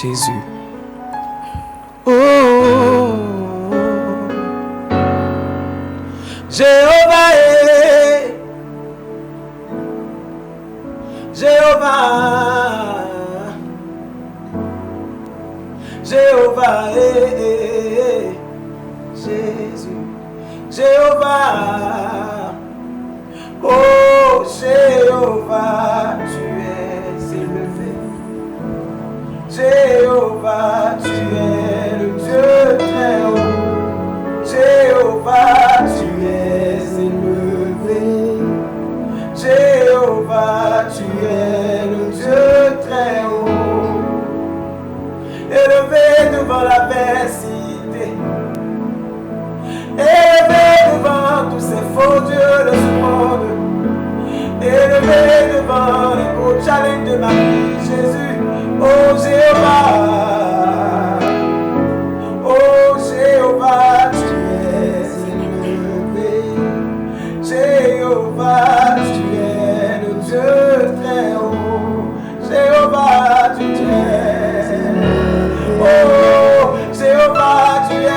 Jésus. Oh, Jéhovah est, Jéhovah, Jéhovah est, Jésus, Jéhovah, oh Jéhovah, tu es élevé, Jéhovah, tu es le Dieu très haut, Jéhovah, tu es élevé, Jéhovah, tu es le Dieu très haut, élevé devant l'adversité, élevé devant tous ces faux dieux de ce monde, élevé devant les gros challenges de ma vie, Jésus, oh Jéhovah, oh Jéhovah, tu es élevé, Jéhovah, tu es le Dieu très haut, Jéhovah, tu es, oh Jéhovah, tu es,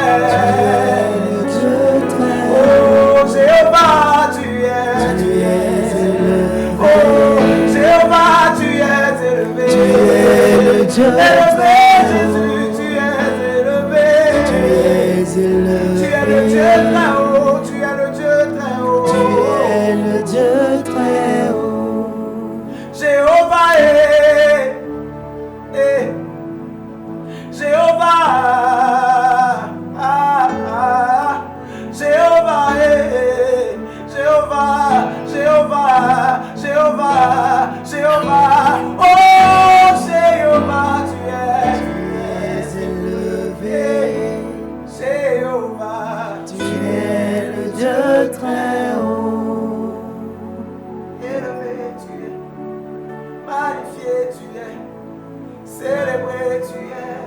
oh Jéhovah, tu es, oh Jéhovah, tu es élevé, élevé, Jésus, tu es élevé, tu es le Dieu très haut, tu es le Dieu très haut, tu es le Dieu très haut, Jéhovah est, Jéhovah, Jéhovah est, Jéhovah, Jéhovah, Jéhovah, Jéhovah, oh Jéhovah, tu es élevé, Jéhovah, tu es le Dieu très haut, élevé tu es, magnifié tu es, célébré tu es,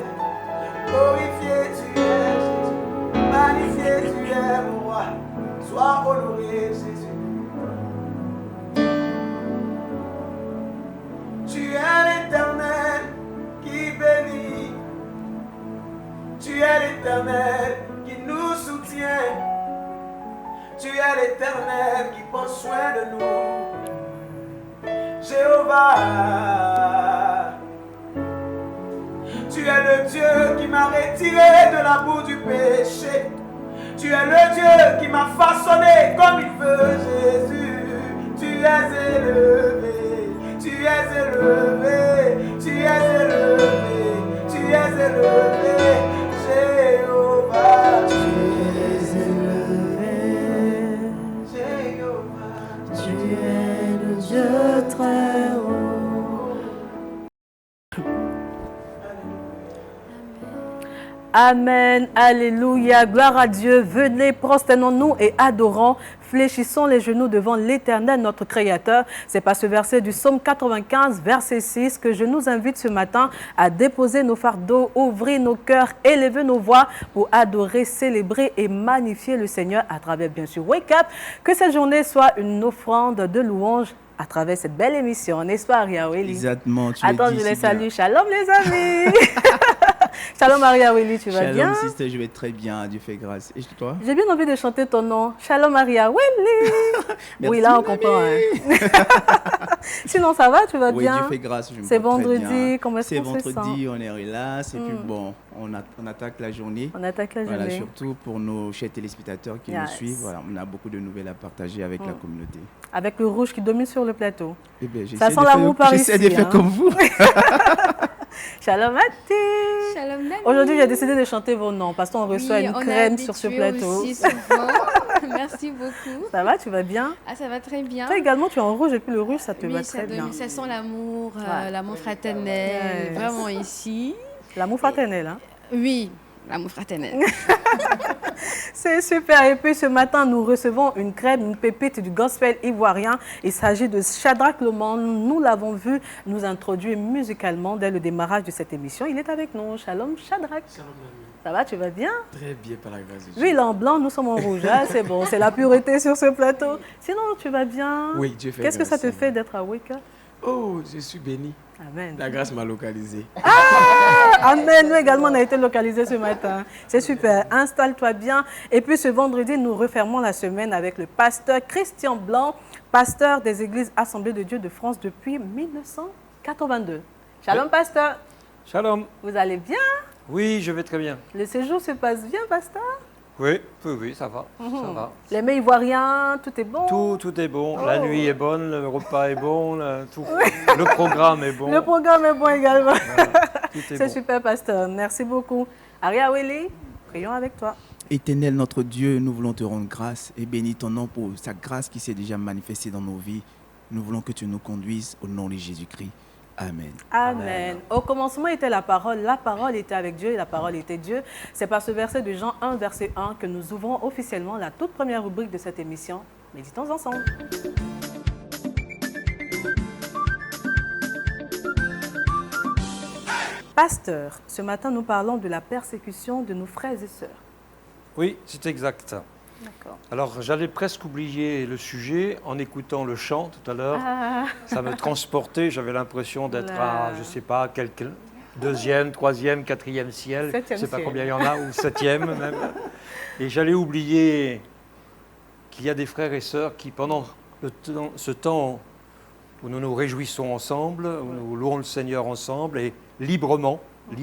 glorifié tu es, Jésus, magnifié tu es mon roi, sois honoré Jésus. Tu es l'Éternel qui bénit, tu es l'Éternel qui nous soutient, tu es l'Éternel qui prend soin de nous, Jéhovah. Tu es le Dieu qui m'a retiré de la boue du péché, tu es le Dieu qui m'a façonné comme il veut, Jésus, tu es élevé. Tu es élevé, tu es élevé, tu es élevé, Jéhovah, tu es élevé, Jéhovah, tu es le Dieu très haut. Amen, alléluia, gloire à Dieu. Venez, prosternons-nous et adorons. Fléchissons les genoux devant l'Éternel, notre Créateur. C'est par ce verset du Psaume 95, verset 6, que je nous invite ce matin à déposer nos fardeaux, ouvrir nos cœurs, élever nos voix pour adorer, célébrer et magnifier le Seigneur à travers, bien sûr, Wake Up. Que cette journée soit une offrande de louange à travers cette belle émission, n'est-ce pas, Aria Willy? Exactement. Attends, je les salue. Shalom, les amis. Shalom, Aria Willy, tu vas bien? Shalom, sister, je vais très bien, Dieu fait grâce. Et toi? J'ai bien envie de chanter ton nom. Shalom, Aria Willy. Oui, là, on comprend. Hein. Sinon, ça va, tu vas bien? Oui, Dieu fait grâce. C'est vendredi, comment est-ce qu'on se sent? C'est vendredi, on est relax, et puis bon, on attaque la journée. On attaque la journée. Voilà, surtout pour nos chers téléspectateurs qui nous suivent. Voilà, on a beaucoup de nouvelles à partager avec la communauté. Avec le rouge qui domine sur le plateau. Eh bien, ça sent l'amour par ici. J'essaie de faire comme vous. Shalom Mati. Shalom Nani. Aujourd'hui, j'ai décidé de chanter vos noms parce qu'on reçoit une crème sur ce plateau. Aussi souvent. Merci beaucoup. Ça va, tu vas bien? Ah, ça va très bien. Toi également, tu es en rouge et puis le rouge, ça te va très bien. Ça sent l'amour, l'amour fraternel, vraiment ici. L'amour fraternel, hein? Oui, l'amour fraternel. C'est super. Et puis ce matin, nous recevons une crème, une pépite du gospel ivoirien. Il s'agit de Shadrach Loman. Nous l'avons vu nous introduire musicalement dès le démarrage de cette émission. Il est avec nous. Shalom Shadrach. Shalom, Nami. Ça va, tu vas bien? Très bien, par la grâce de Dieu. Lui, il est en blanc, nous sommes en rouge. Ah, c'est bon, c'est la pureté sur ce plateau. Sinon, tu vas bien? Oui, Dieu fait Qu'est-ce que ça te grâce. fait d'être à Wake Up? Oh, je suis béni. Amen. La grâce m'a localisé. Amen. Nous également, on a été localisés ce matin. C'est super. Installe-toi bien. Et puis ce vendredi, nous refermons la semaine avec le pasteur Christian Blanc, pasteur des Églises Assemblées de Dieu de France depuis 1982. Shalom, pasteur. Shalom. Vous allez bien? Oui, je vais très bien. Le séjour se passe bien, pasteur? Oui, ça va. Ça va. Les mets ivoiriens, tout est bon? Tout est bon. La nuit est bonne, le repas est bon, tout. Le programme est bon. Le programme est bon également. Voilà, C'est bon. super, pasteur. Merci beaucoup. Aria Willy, prions avec toi. Éternel notre Dieu, nous voulons te rendre grâce et bénir ton nom pour sa grâce qui s'est déjà manifestée dans nos vies. Nous voulons que tu nous conduises au nom de Jésus-Christ. Amen. Amen. Au commencement était la parole était avec Dieu et la parole était Dieu. C'est par ce verset de Jean 1, verset 1 que nous ouvrons officiellement la toute première rubrique de cette émission. Méditons ensemble. Pasteur, ce matin nous parlons de la persécution de nos frères et sœurs. Oui, c'est exact. D'accord. Alors, j'allais presque oublier le sujet en écoutant le chant tout à l'heure. Ça me transportait, j'avais l'impression d'être à, je ne sais pas, quelques deuxième, troisième, quatrième ciel. Je ne sais pas combien il y en a, ou septième même. Et j'allais oublier qu'il y a des frères et sœurs qui, pendant ce temps où nous nous réjouissons ensemble, où nous louons le Seigneur ensemble, et librement, on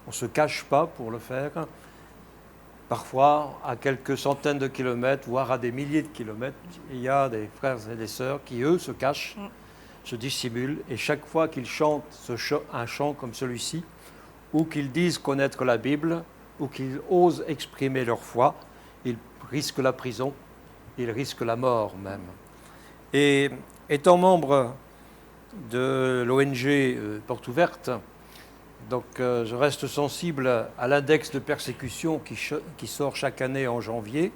ne se cache pas pour le faire, parfois à quelques centaines de kilomètres, voire à des milliers de kilomètres, il y a des frères et des sœurs qui, eux, se cachent, se dissimulent, et chaque fois qu'ils chantent un chant comme celui-ci, ou qu'ils disent connaître la Bible, ou qu'ils osent exprimer leur foi, ils risquent la prison, ils risquent la mort même. Et étant membre de l'ONG Porte Ouverte, donc je reste sensible à l'index de persécution qui sort chaque année en janvier,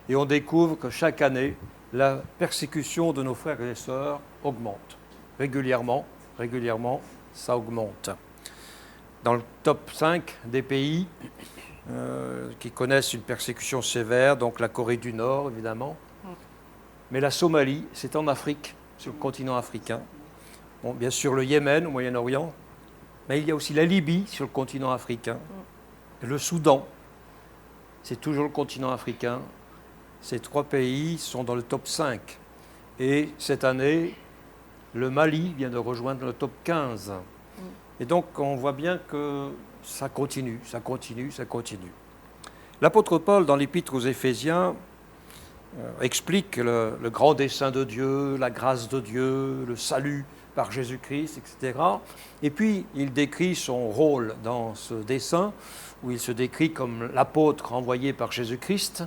et on découvre que chaque année, la persécution de nos frères et sœurs augmente. Régulièrement, ça augmente. Dans le top 5 des pays qui connaissent une persécution sévère, donc la Corée du Nord, évidemment, mais la Somalie, c'est en Afrique, sur le continent africain. Bon, bien sûr, le Yémen, au Moyen-Orient, mais il y a aussi la Libye, sur le continent africain. Le Soudan, c'est toujours le continent africain. Ces trois pays sont dans le top 5. Et cette année, le Mali vient de rejoindre le top 15. Et donc, on voit bien que ça continue. L'apôtre Paul, dans l'Épître aux Éphésiens, explique le grand dessein de Dieu, la grâce de Dieu, le salut par Jésus-Christ, etc. Et puis, il décrit son rôle dans ce dessein, où il se décrit comme l'apôtre envoyé par Jésus-Christ.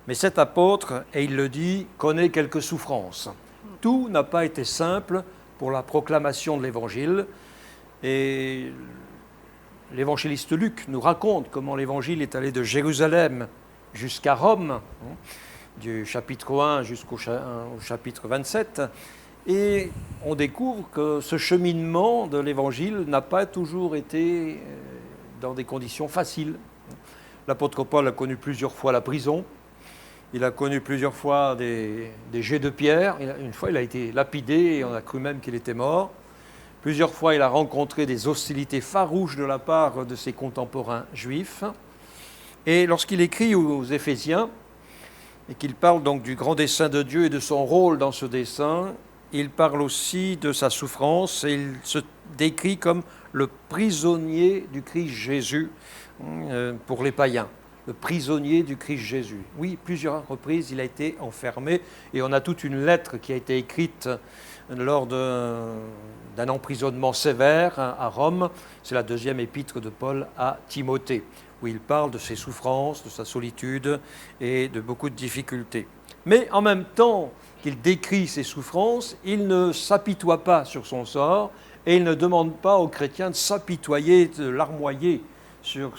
Mais cet apôtre, et il le dit, connaît quelques souffrances. Tout n'a pas été simple pour la proclamation de l'Évangile. Et l'évangéliste Luc nous raconte comment l'Évangile est allé de Jérusalem jusqu'à Rome, du chapitre 1 jusqu'au chapitre 27. Et on découvre que ce cheminement de l'Évangile n'a pas toujours été dans des conditions faciles. L'apôtre Paul a connu plusieurs fois la prison, il a connu plusieurs fois des jets de pierre, une fois il a été lapidé et on a cru même qu'il était mort. Plusieurs fois il a rencontré des hostilités farouches de la part de ses contemporains juifs. Et lorsqu'il écrit aux Éphésiens, et qu'il parle donc du grand dessein de Dieu et de son rôle dans ce dessein, il parle aussi de sa souffrance et il se décrit comme le prisonnier du Christ Jésus pour les païens. Le prisonnier du Christ Jésus. Oui, plusieurs reprises, il a été enfermé et on a toute une lettre qui a été écrite lors d'un emprisonnement sévère à Rome. C'est la deuxième épître de Paul à Timothée, où il parle de ses souffrances, de sa solitude et de beaucoup de difficultés. Mais en même temps qu'il décrit ses souffrances, il ne s'apitoie pas sur son sort et il ne demande pas aux chrétiens de s'apitoyer, de larmoyer sur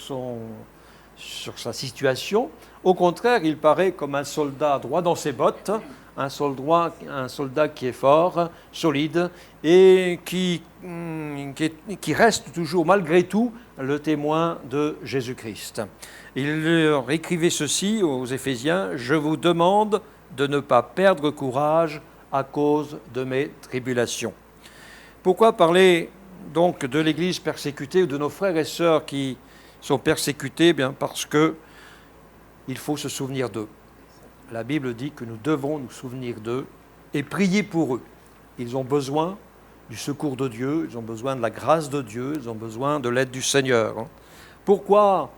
sa situation. Au contraire, il paraît comme un soldat droit dans ses bottes, un soldat qui est fort, solide et qui reste toujours malgré tout le témoin de Jésus-Christ. Il leur écrivait ceci aux Éphésiens: « Je vous demande de ne pas perdre courage à cause de mes tribulations. » Pourquoi parler donc de l'Église persécutée ou de nos frères et sœurs qui sont persécutés? Bien parce que il faut se souvenir d'eux. La Bible dit que nous devons nous souvenir d'eux et prier pour eux. Ils ont besoin du secours de Dieu, ils ont besoin de la grâce de Dieu, ils ont besoin de l'aide du Seigneur. Pourquoi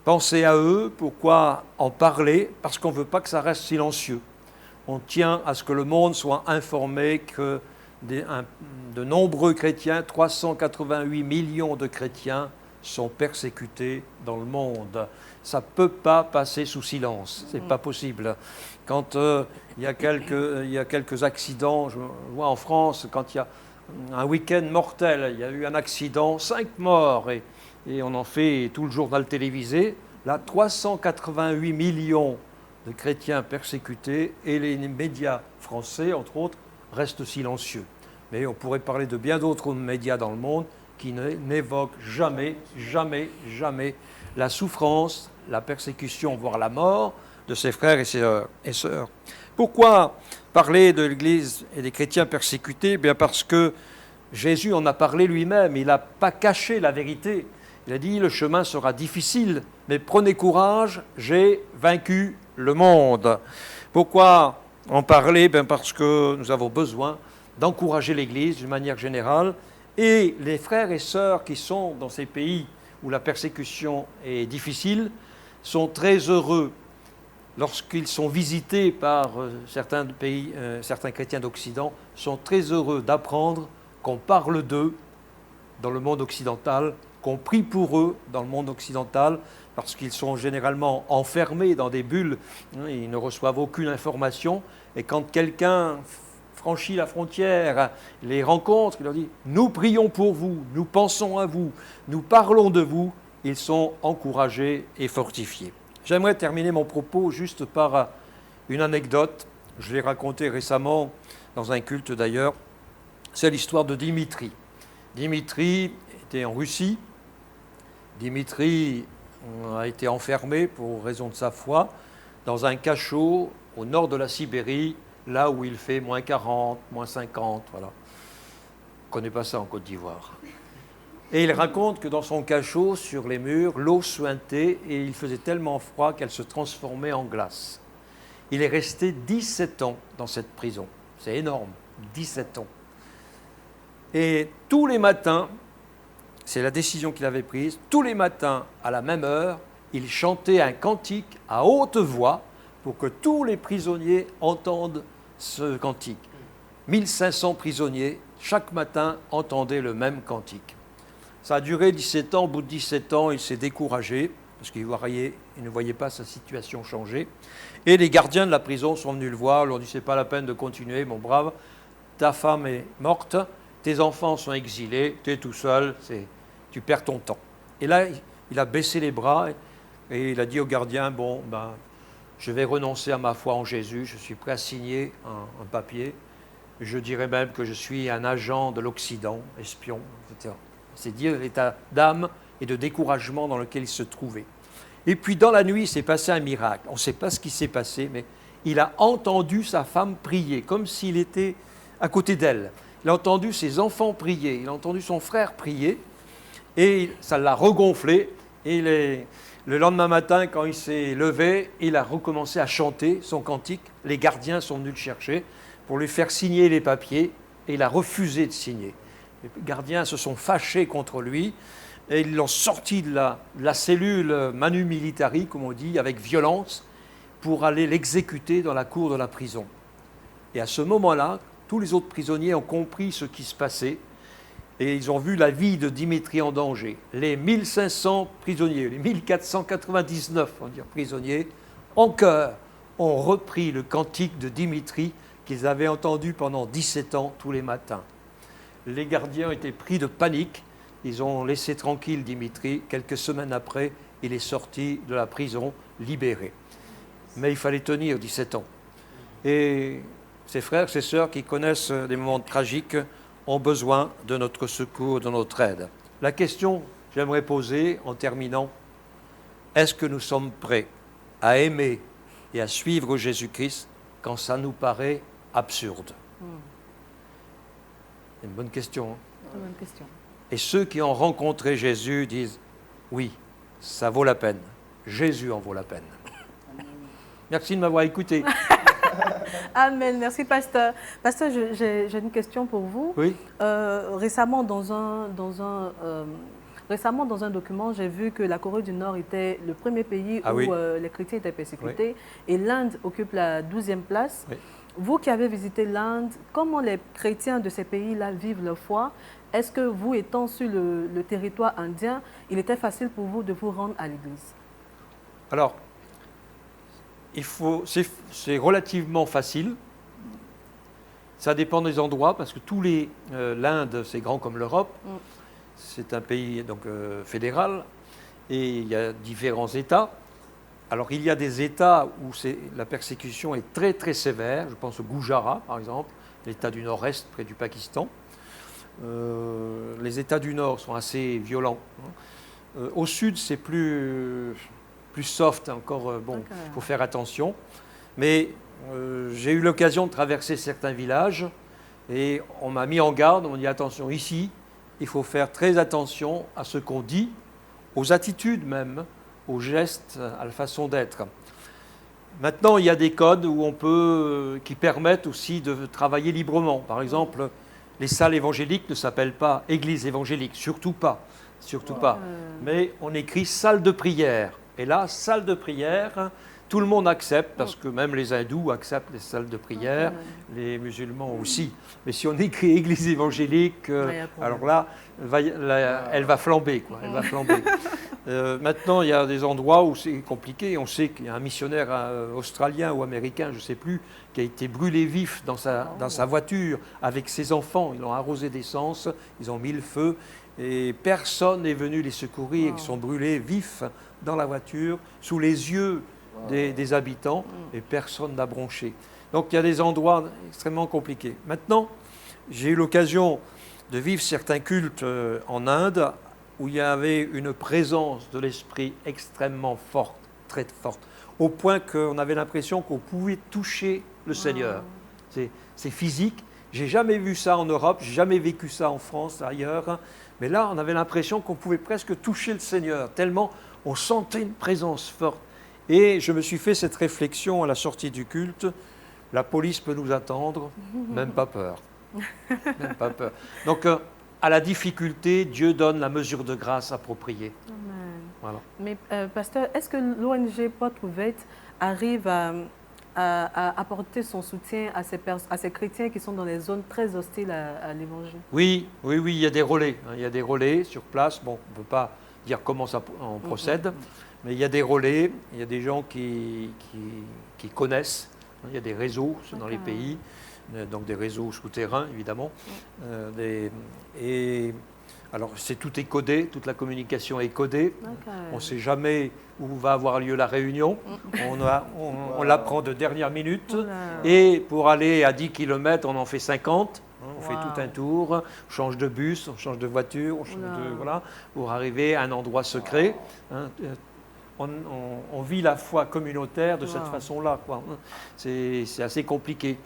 penser à eux? Pourquoi en parler? Parce qu'on ne veut pas que ça reste silencieux. On tient à ce que le monde soit informé que de nombreux chrétiens, 388 millions de chrétiens, sont persécutés dans le monde. Ça ne peut pas passer sous silence, ce n'est pas possible. Quand il y a quelques accidents, je vois en France, quand il y a un week-end mortel, il y a eu un accident, 5 morts, et on en fait tout le journal télévisé. Là, 388 millions de chrétiens persécutés, et les médias français, entre autres, restent silencieux. Mais on pourrait parler de bien d'autres médias dans le monde qui n'évoquent jamais, jamais, jamais la souffrance, la persécution, voire la mort de ses frères et sœurs. Pourquoi parler de l'Église et des chrétiens persécutés? Bien parce que Jésus en a parlé lui-même, il n'a pas caché la vérité. Il a dit, le chemin sera difficile, mais prenez courage, j'ai vaincu le monde. Pourquoi en parler? Bien parce que nous avons besoin d'encourager l'Église d'une manière générale, et les frères et sœurs qui sont dans ces pays où la persécution est difficile sont très heureux lorsqu'ils sont visités par certains pays, certains chrétiens d'Occident, sont très heureux d'apprendre qu'on parle d'eux dans le monde occidental, qu'on prie pour eux dans le monde occidental, parce qu'ils sont généralement enfermés dans des bulles, ils ne reçoivent aucune information, et quand quelqu'un franchit la frontière, les rencontre, il leur dit « Nous prions pour vous, nous pensons à vous, nous parlons de vous », ils sont encouragés et fortifiés. J'aimerais terminer mon propos juste par une anecdote. Je l'ai racontée récemment dans un culte d'ailleurs. C'est l'histoire de Dimitri. Dimitri était en Russie. Dimitri a été enfermé pour raison de sa foi dans un cachot au nord de la Sibérie, là où il fait moins 40, moins 50, voilà. On ne connaît pas ça en Côte d'Ivoire. Et il raconte que dans son cachot, sur les murs, l'eau suintait et il faisait tellement froid qu'elle se transformait en glace. Il est resté 17 ans dans cette prison. C'est énorme, 17 ans. Et tous les matins, c'est la décision qu'il avait prise, tous les matins, à la même heure, il chantait un cantique à haute voix pour que tous les prisonniers entendent ce cantique. 1500 prisonniers, chaque matin, entendaient le même cantique. Ça a duré 17 ans. Au bout de 17 ans, il s'est découragé parce qu'il ne voyait pas sa situation changer. Et les gardiens de la prison sont venus le voir, leur ont dit « c'est pas la peine de continuer, mon brave, ta femme est morte, tes enfants sont exilés, tu es tout seul, tu perds ton temps. » Et là, il a baissé les bras et il a dit aux gardiens « bon, je vais renoncer à ma foi en Jésus, je suis prêt à signer un papier. Je dirais même que je suis un agent de l'Occident, espion, etc. » C'est dire l'état d'âme et de découragement dans lequel il se trouvait. Et puis dans la nuit, il s'est passé un miracle. On ne sait pas ce qui s'est passé, mais il a entendu sa femme prier, comme s'il était à côté d'elle. Il a entendu ses enfants prier, il a entendu son frère prier, et ça l'a regonflé. Et le lendemain matin, quand il s'est levé, il a recommencé à chanter son cantique. Les gardiens sont venus le chercher pour lui faire signer les papiers, et il a refusé de signer. Les gardiens se sont fâchés contre lui et ils l'ont sorti de la cellule manu militari, comme on dit, avec violence, pour aller l'exécuter dans la cour de la prison. Et à ce moment-là, tous les autres prisonniers ont compris ce qui se passait et ils ont vu la vie de Dimitri en danger. Les 1500 prisonniers, les 1499 on va dire, prisonniers, en chœur, ont repris le cantique de Dimitri qu'ils avaient entendu pendant 17 ans tous les matins. Les gardiens ont été pris de panique. Ils ont laissé tranquille Dimitri. Quelques semaines après, il est sorti de la prison, libéré. Mais il fallait tenir 17 ans. Et ses frères, ses sœurs qui connaissent des moments tragiques ont besoin de notre secours, de notre aide. La question que j'aimerais poser en terminant, est-ce que nous sommes prêts à aimer et à suivre Jésus-Christ quand ça nous paraît absurde ? C'est une bonne question. Hein. Très bonne question. Et ceux qui ont rencontré Jésus disent, oui, ça vaut la peine. Jésus en vaut la peine. Merci de m'avoir écouté. Amen. Merci, pasteur. Pasteur, j'ai une question pour vous. Oui. Récemment, dans un document, j'ai vu que la Corée du Nord était le premier pays où les chrétiens étaient persécutés et l'Inde occupe la 12e place. Oui. Vous qui avez visité l'Inde, comment les chrétiens de ces pays-là vivent leur foi? Est-ce que vous, étant sur le territoire indien, il était facile pour vous de vous rendre à l'église? Alors, c'est relativement facile. Ça dépend des endroits parce que l'Inde, c'est grand comme l'Europe. C'est un pays donc, fédéral et il y a différents États. Alors, il y a des États où la persécution est très, très sévère. Je pense au Gujarat, par exemple, l'État du Nord-Est, près du Pakistan. Les États du Nord sont assez violents. Au Sud, c'est plus soft, encore, bon, il faut faire attention. Mais j'ai eu l'occasion de traverser certains villages et on m'a mis en garde, on m'a dit attention, ici, il faut faire très attention à ce qu'on dit, aux attitudes même, aux gestes, à la façon d'être. Maintenant, il y a des codes qui permettent aussi de travailler librement. Par exemple, les salles évangéliques ne s'appellent pas église évangélique, surtout pas. Mais on écrit salle de prière. Et là, salle de prière, tout le monde accepte, parce que même les hindous acceptent les salles de prière, les musulmans aussi. Mais si on écrit église évangélique, alors là, elle va flamber, quoi. Elle va flamber. Maintenant, il y a des endroits où c'est compliqué. On sait qu'il y a un missionnaire australien ou américain, je ne sais plus, qui a été brûlé vif dans sa voiture avec ses enfants. Ils l'ont arrosé d'essence, ils ont mis le feu. Et personne n'est venu les secourir. Ils sont brûlés vifs dans la voiture, sous les yeux des habitants, et personne n'a bronché. Donc il y a des endroits extrêmement compliqués. Maintenant, j'ai eu l'occasion de vivre certains cultes en Inde où il y avait une présence de l'esprit extrêmement forte, très forte, au point qu'on avait l'impression qu'on pouvait toucher le Seigneur. C'est physique. J'ai jamais vu ça en Europe, j'ai jamais vécu ça en France, ailleurs. Mais là, on avait l'impression qu'on pouvait presque toucher le Seigneur, tellement on sentait une présence forte. Et je me suis fait cette réflexion à la sortie du culte. La police peut nous attendre, même pas peur. Même pas peur. Donc, à la difficulté, Dieu donne la mesure de grâce appropriée. Amen. Voilà. Mais, pasteur, est-ce que l'ONG Porte-Ouverte arrive à apporter son soutien à ces chrétiens qui sont dans les zones très hostiles à l'Évangile? Oui, il y a des relais. Il y a des relais sur place. Bon, on ne peut pas dire comment on procède, mais il y a des relais, il y a des gens qui connaissent. Il y a des réseaux dans les pays, donc des réseaux souterrains, évidemment. Alors, tout est codé, toute la communication est codée. On ne sait jamais où va avoir lieu la réunion. On l'apprend de dernière minute. Et pour aller à 10 km, on en fait 50. On fait tout un tour, on change de bus, on change de voiture, pour arriver à un endroit secret. On vit la foi communautaire de cette façon-là. C'est assez compliqué.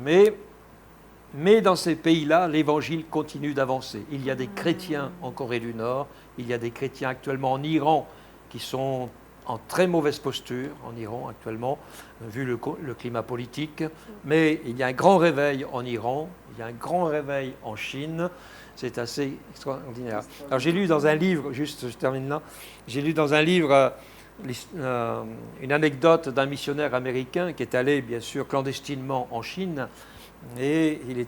Mais dans ces pays-là, l'Évangile continue d'avancer. Il y a des chrétiens en Corée du Nord, il y a des chrétiens actuellement en Iran qui sont en très mauvaise posture, en Iran actuellement, vu le climat politique. Mais il y a un grand réveil en Iran, il y a un grand réveil en Chine. C'est assez extraordinaire. Alors j'ai lu dans un livre, juste je termine là, j'ai lu dans un livre une anecdote d'un missionnaire américain qui est allé bien sûr clandestinement en Chine et il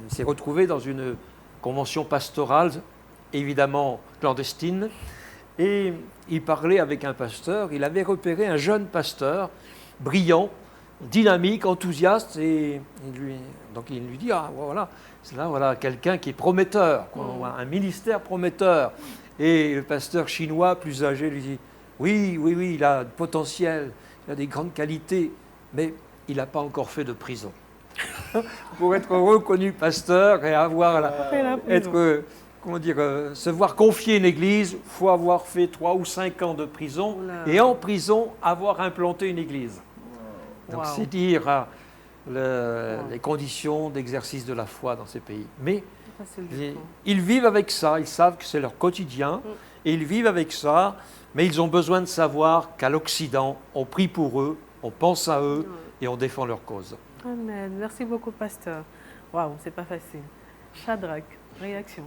s'est retrouvé dans une convention pastorale évidemment clandestine et il parlait avec un pasteur, il avait repéré un jeune pasteur brillant, dynamique, enthousiaste et il lui dit ah voilà, c'est là voilà quelqu'un qui est prometteur, un ministère prometteur. Et le pasteur chinois plus âgé lui dit oui, il a du potentiel, il a des grandes qualités, mais il n'a pas encore fait de prison. Pour être reconnu pasteur et se voir confier une église, il faut avoir fait 3 ou 5 ans de prison et en prison avoir implanté une église. Donc c'est dire les conditions d'exercice de la foi dans ces pays. Mais ils vivent avec ça, ils savent que c'est leur quotidien, et ils vivent avec ça, mais ils ont besoin de savoir qu'à l'Occident, on prie pour eux, on pense à eux, et on défend leur cause. Amen. Merci beaucoup, pasteur. Waouh, c'est pas facile. Shadrach, réaction.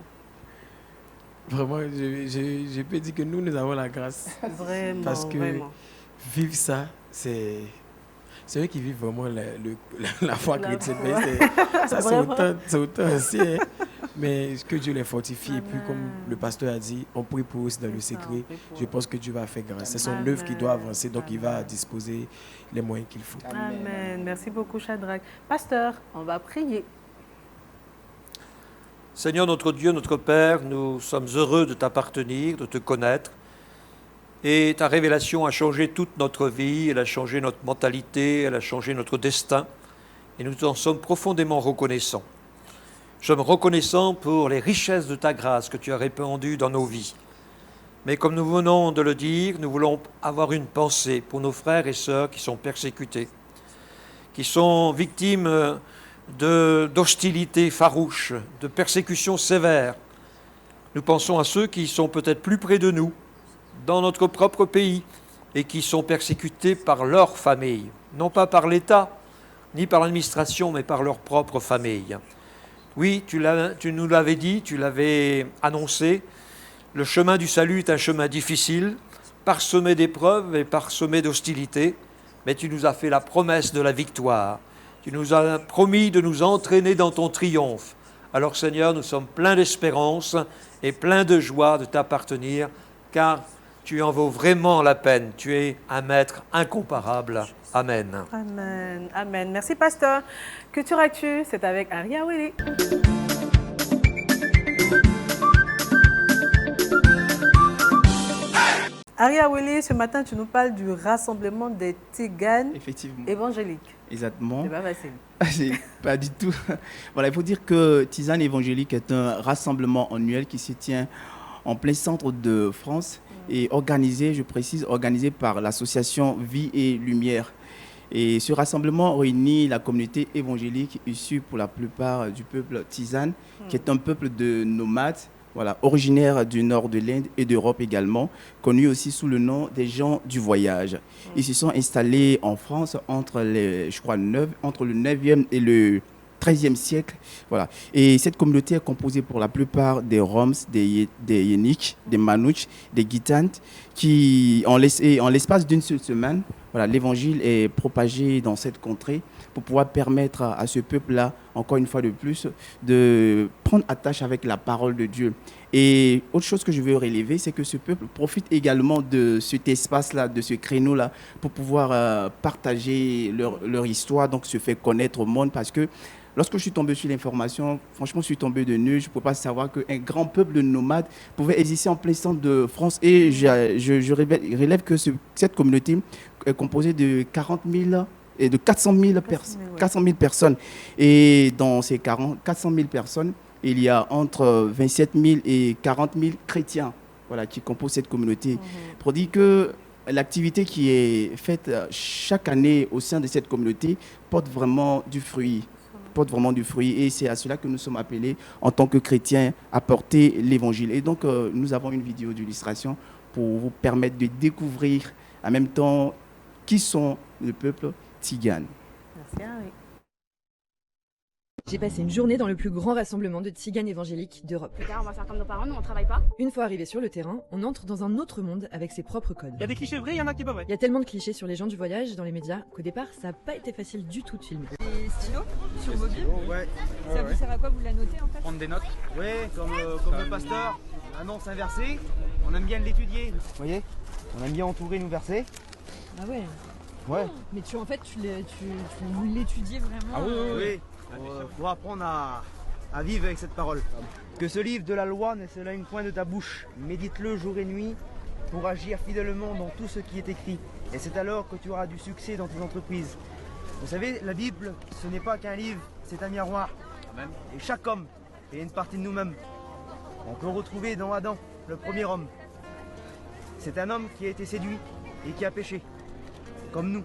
Vraiment, je peux dire que nous avons la grâce. Vraiment, Parce que vraiment. vivre ça, c'est eux qui vivent vraiment la foi chrétienne. Mais ça, c'est autant ancien. Mais que Dieu les fortifie. Et puis, comme le pasteur a dit, on prie pour eux aussi dans le secret. Je pense que Dieu va faire grâce. C'est son œuvre qui doit avancer. Donc, il va disposer les moyens qu'il faut. Amen. Merci beaucoup, Shadrach. Pasteur, on va prier. Seigneur notre Dieu, notre Père, nous sommes heureux de t'appartenir, de te connaître. Et ta révélation a changé toute notre vie, elle a changé notre mentalité, elle a changé notre destin. Et nous en sommes profondément reconnaissants. Nous sommes reconnaissants pour les richesses de ta grâce que tu as répandues dans nos vies. Mais comme nous venons de le dire, nous voulons avoir une pensée pour nos frères et sœurs qui sont persécutés, qui sont victimes d'hostilité farouche, de persécutions sévères. Nous pensons à ceux qui sont peut-être plus près de nous, dans notre propre pays, et qui sont persécutés par leur famille, non pas par l'État, ni par l'administration, mais par leur propre famille. Oui, tu nous l'avais dit, tu l'avais annoncé, le chemin du salut est un chemin difficile, parsemé d'épreuves et parsemé d'hostilité, mais tu nous as fait la promesse de la victoire. Tu nous as promis de nous entraîner dans ton triomphe. Alors Seigneur, nous sommes pleins d'espérance et pleins de joie de t'appartenir, car tu en vaux vraiment la peine. Tu es un maître incomparable. Amen. Amen. Amen. Merci, pasteur. Culture Actu, c'est avec Aria Willy. Aria Willy, ce matin, tu nous parles du rassemblement des Tiganes évangéliques. Exactement. C'est pas facile. C'est pas du tout. Voilà, il faut dire que Tisane évangélique est un rassemblement annuel qui se tient en plein centre de France et organisé, je précise, organisé par l'association Vie et Lumière. Et ce rassemblement réunit la communauté évangélique issue pour la plupart du peuple Tisane, qui est un peuple de nomades, voilà, originaire du nord de l'Inde et d'Europe également, connu aussi sous le nom des gens du voyage. Ils se sont installés en France entre le 9e et le 13e siècle. Voilà. Et cette communauté est composée pour la plupart des Roms, des Yéniks, des Manouches, des Gitanes, qui, en l'espace d'une seule semaine, voilà, l'évangile est propagé dans cette contrée pour pouvoir permettre à ce peuple-là, encore une fois de plus, de prendre attache avec la parole de Dieu. Et autre chose que je veux relever, c'est que ce peuple profite également de cet espace-là, de ce créneau-là, pour pouvoir partager leur histoire, donc se faire connaître au monde, parce que lorsque je suis tombé sur l'information, franchement, je suis tombé de nœuds. Je ne peux pas savoir qu'un grand peuple de nomades pouvait exister en plein centre de France. Et je relève que cette communauté est composée de 40 000 et de 400 000 personnes. Et dans ces 400 000 personnes, il y a entre 27 000 et 40 000 chrétiens, voilà, qui composent cette communauté. Pour dire que l'activité qui est faite chaque année au sein de cette communauté porte vraiment du fruit. Et c'est à cela que nous sommes appelés en tant que chrétiens à porter l'évangile. Et donc nous avons une vidéo d'illustration pour vous permettre de découvrir en même temps qui sont le peuple Tigane. Merci Henri. J'ai passé une journée dans le plus grand rassemblement de Tiganes évangéliques d'Europe. Plus tard, on va faire comme nos parents, nous on travaille pas. Une fois arrivé sur le terrain, on entre dans un autre monde avec ses propres codes. Il y a des clichés vrais, il y en a qui pas vrais. Il y a tellement de clichés sur les gens du voyage dans les médias qu'au départ, ça n'a pas été facile du tout de filmer. Des stylos sur vos bibles. Ouais. Ça vous sert à quoi? Vous la notez en fait? Prendre des notes. Ouais, comme le pasteur annonce un verset, on aime bien l'étudier. Vous voyez, on aime bien entourer nos versets. Ah ouais. Ouais. Mais tu l'étudies vraiment. Ah oui. Pour apprendre à vivre avec cette parole. Que ce livre de la loi ne s'éloigne point de ta bouche. Médite-le jour et nuit pour agir fidèlement dans tout ce qui est écrit. Et c'est alors que tu auras du succès dans tes entreprises. Vous savez, la Bible, ce n'est pas qu'un livre, c'est un miroir. Amen. Et chaque homme est une partie de nous-mêmes. On peut retrouver dans Adam, le premier homme. C'est un homme qui a été séduit et qui a péché. Comme nous.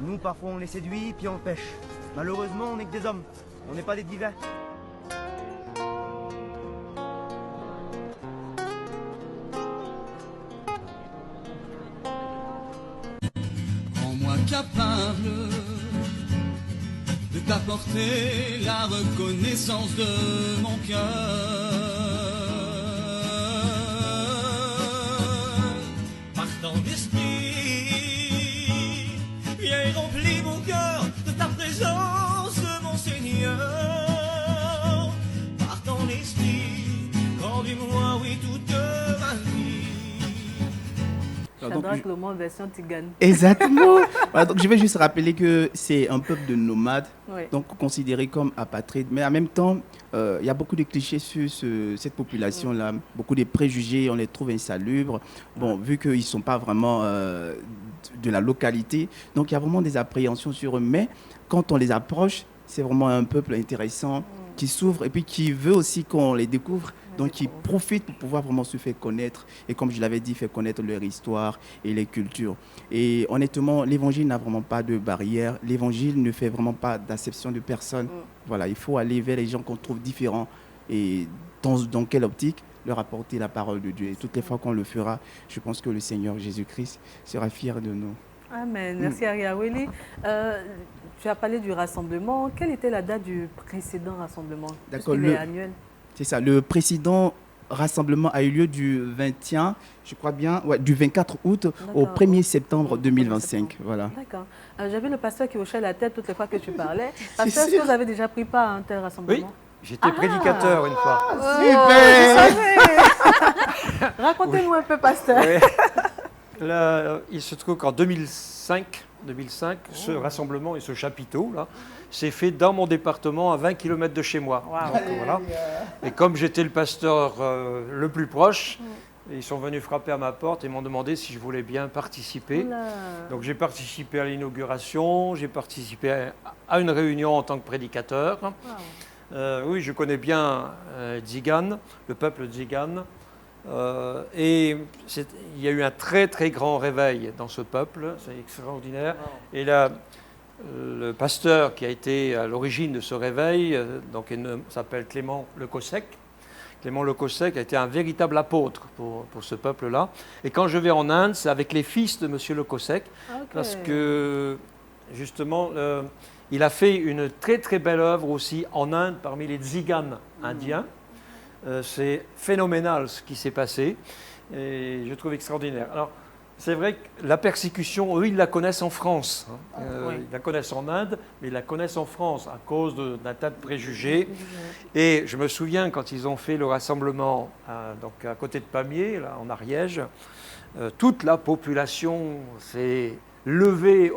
Nous, parfois, on les séduit puis on pêche. Malheureusement, on n'est que des hommes, on n'est pas des divins. Rends-moi capable de t'apporter la reconnaissance de mon cœur. Partant d'esprit, viens et remplis mon cœur de ta présence, mon Seigneur. Partant d'esprit, rends-moi, oui, toute ma vie. Shadrach Lomo version Tigane. Exactement. Voilà, donc je vais juste rappeler que c'est un peuple de nomades, Oui. donc considéré comme apatride. Mais en même temps, il y a beaucoup de clichés sur cette population-là, beaucoup de préjugés, on les trouve insalubres. Bon, vu qu'ils ne sont pas vraiment de la localité, donc il y a vraiment des appréhensions sur eux. Mais quand on les approche, c'est vraiment un peuple intéressant qui s'ouvre et puis qui veut aussi qu'on les découvre. Donc, qui profitent pour pouvoir vraiment se faire connaître. Et comme je l'avais dit, faire connaître leur histoire et les cultures. Et honnêtement, l'évangile n'a vraiment pas de barrière. L'évangile ne fait vraiment pas d'acception de personne. Voilà, il faut aller vers les gens qu'on trouve différents. Et dans quelle optique leur apporter la parole de Dieu. Et toutes les fois qu'on le fera, je pense que le Seigneur Jésus-Christ sera fier de nous. Amen. Merci Ariaweli. Tu as parlé du rassemblement. Quelle était la date du précédent rassemblement? D'accord. Il est annuel. C'est ça. Le précédent rassemblement a eu lieu du 21, je crois bien, ouais, du 24 août au 1er septembre 2025. Voilà. D'accord. J'avais le pasteur qui hochait la tête toutes les fois que tu parlais. Pasteur, est-ce que vous avez déjà pris part à un tel rassemblement? Oui, j'étais prédicateur une fois. Super. Racontez-nous un peu, pasteur. Oui. Là, il se trouve qu'en 2005, ce rassemblement et ce chapiteau là, s'est fait dans mon département à 20 km de chez moi. Wow. Donc, voilà. Et comme j'étais le pasteur le plus proche, ils sont venus frapper à ma porte et m'ont demandé si je voulais bien participer. Donc j'ai participé à l'inauguration, j'ai participé à une réunion en tant que prédicateur. Wow. Oui, je connais bien Tsigane, le peuple Tsigane. Et il y a eu un très très grand réveil dans ce peuple, c'est extraordinaire. Wow. Et là, le pasteur qui a été à l'origine de ce réveil, donc il s'appelle Clément Le Cossec. Clément Le Cossec a été un véritable apôtre pour ce peuple-là. Et quand je vais en Inde, c'est avec les fils de M. Le Cossec, parce que justement, il a fait une très très belle œuvre aussi en Inde parmi les Tziganes indiens. C'est phénoménal ce qui s'est passé et je trouve extraordinaire. Alors, c'est vrai que la persécution, eux, ils la connaissent en France. Oui. Ils la connaissent en Inde, mais ils la connaissent en France à cause d'un tas de préjugés. Et je me souviens quand ils ont fait le rassemblement donc à côté de Pamiers, là, en Ariège, toute la population s'est levée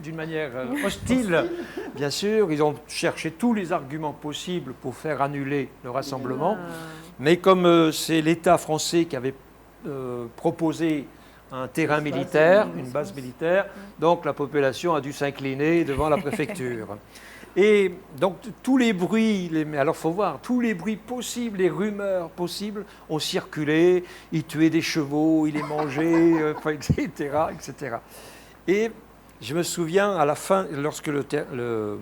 d'une manière hostile, bien sûr. Ils ont cherché tous les arguments possibles pour faire annuler le rassemblement. Mais comme c'est l'État français qui avait proposé un terrain militaire, une base militaire, donc la population a dû s'incliner devant la préfecture. Et donc tous les bruits, alors il faut voir, tous les bruits possibles, les rumeurs possibles ont circulé, ils tuaient des chevaux, ils les mangeaient, etc., etc. Et je me souviens, à la fin, lorsque le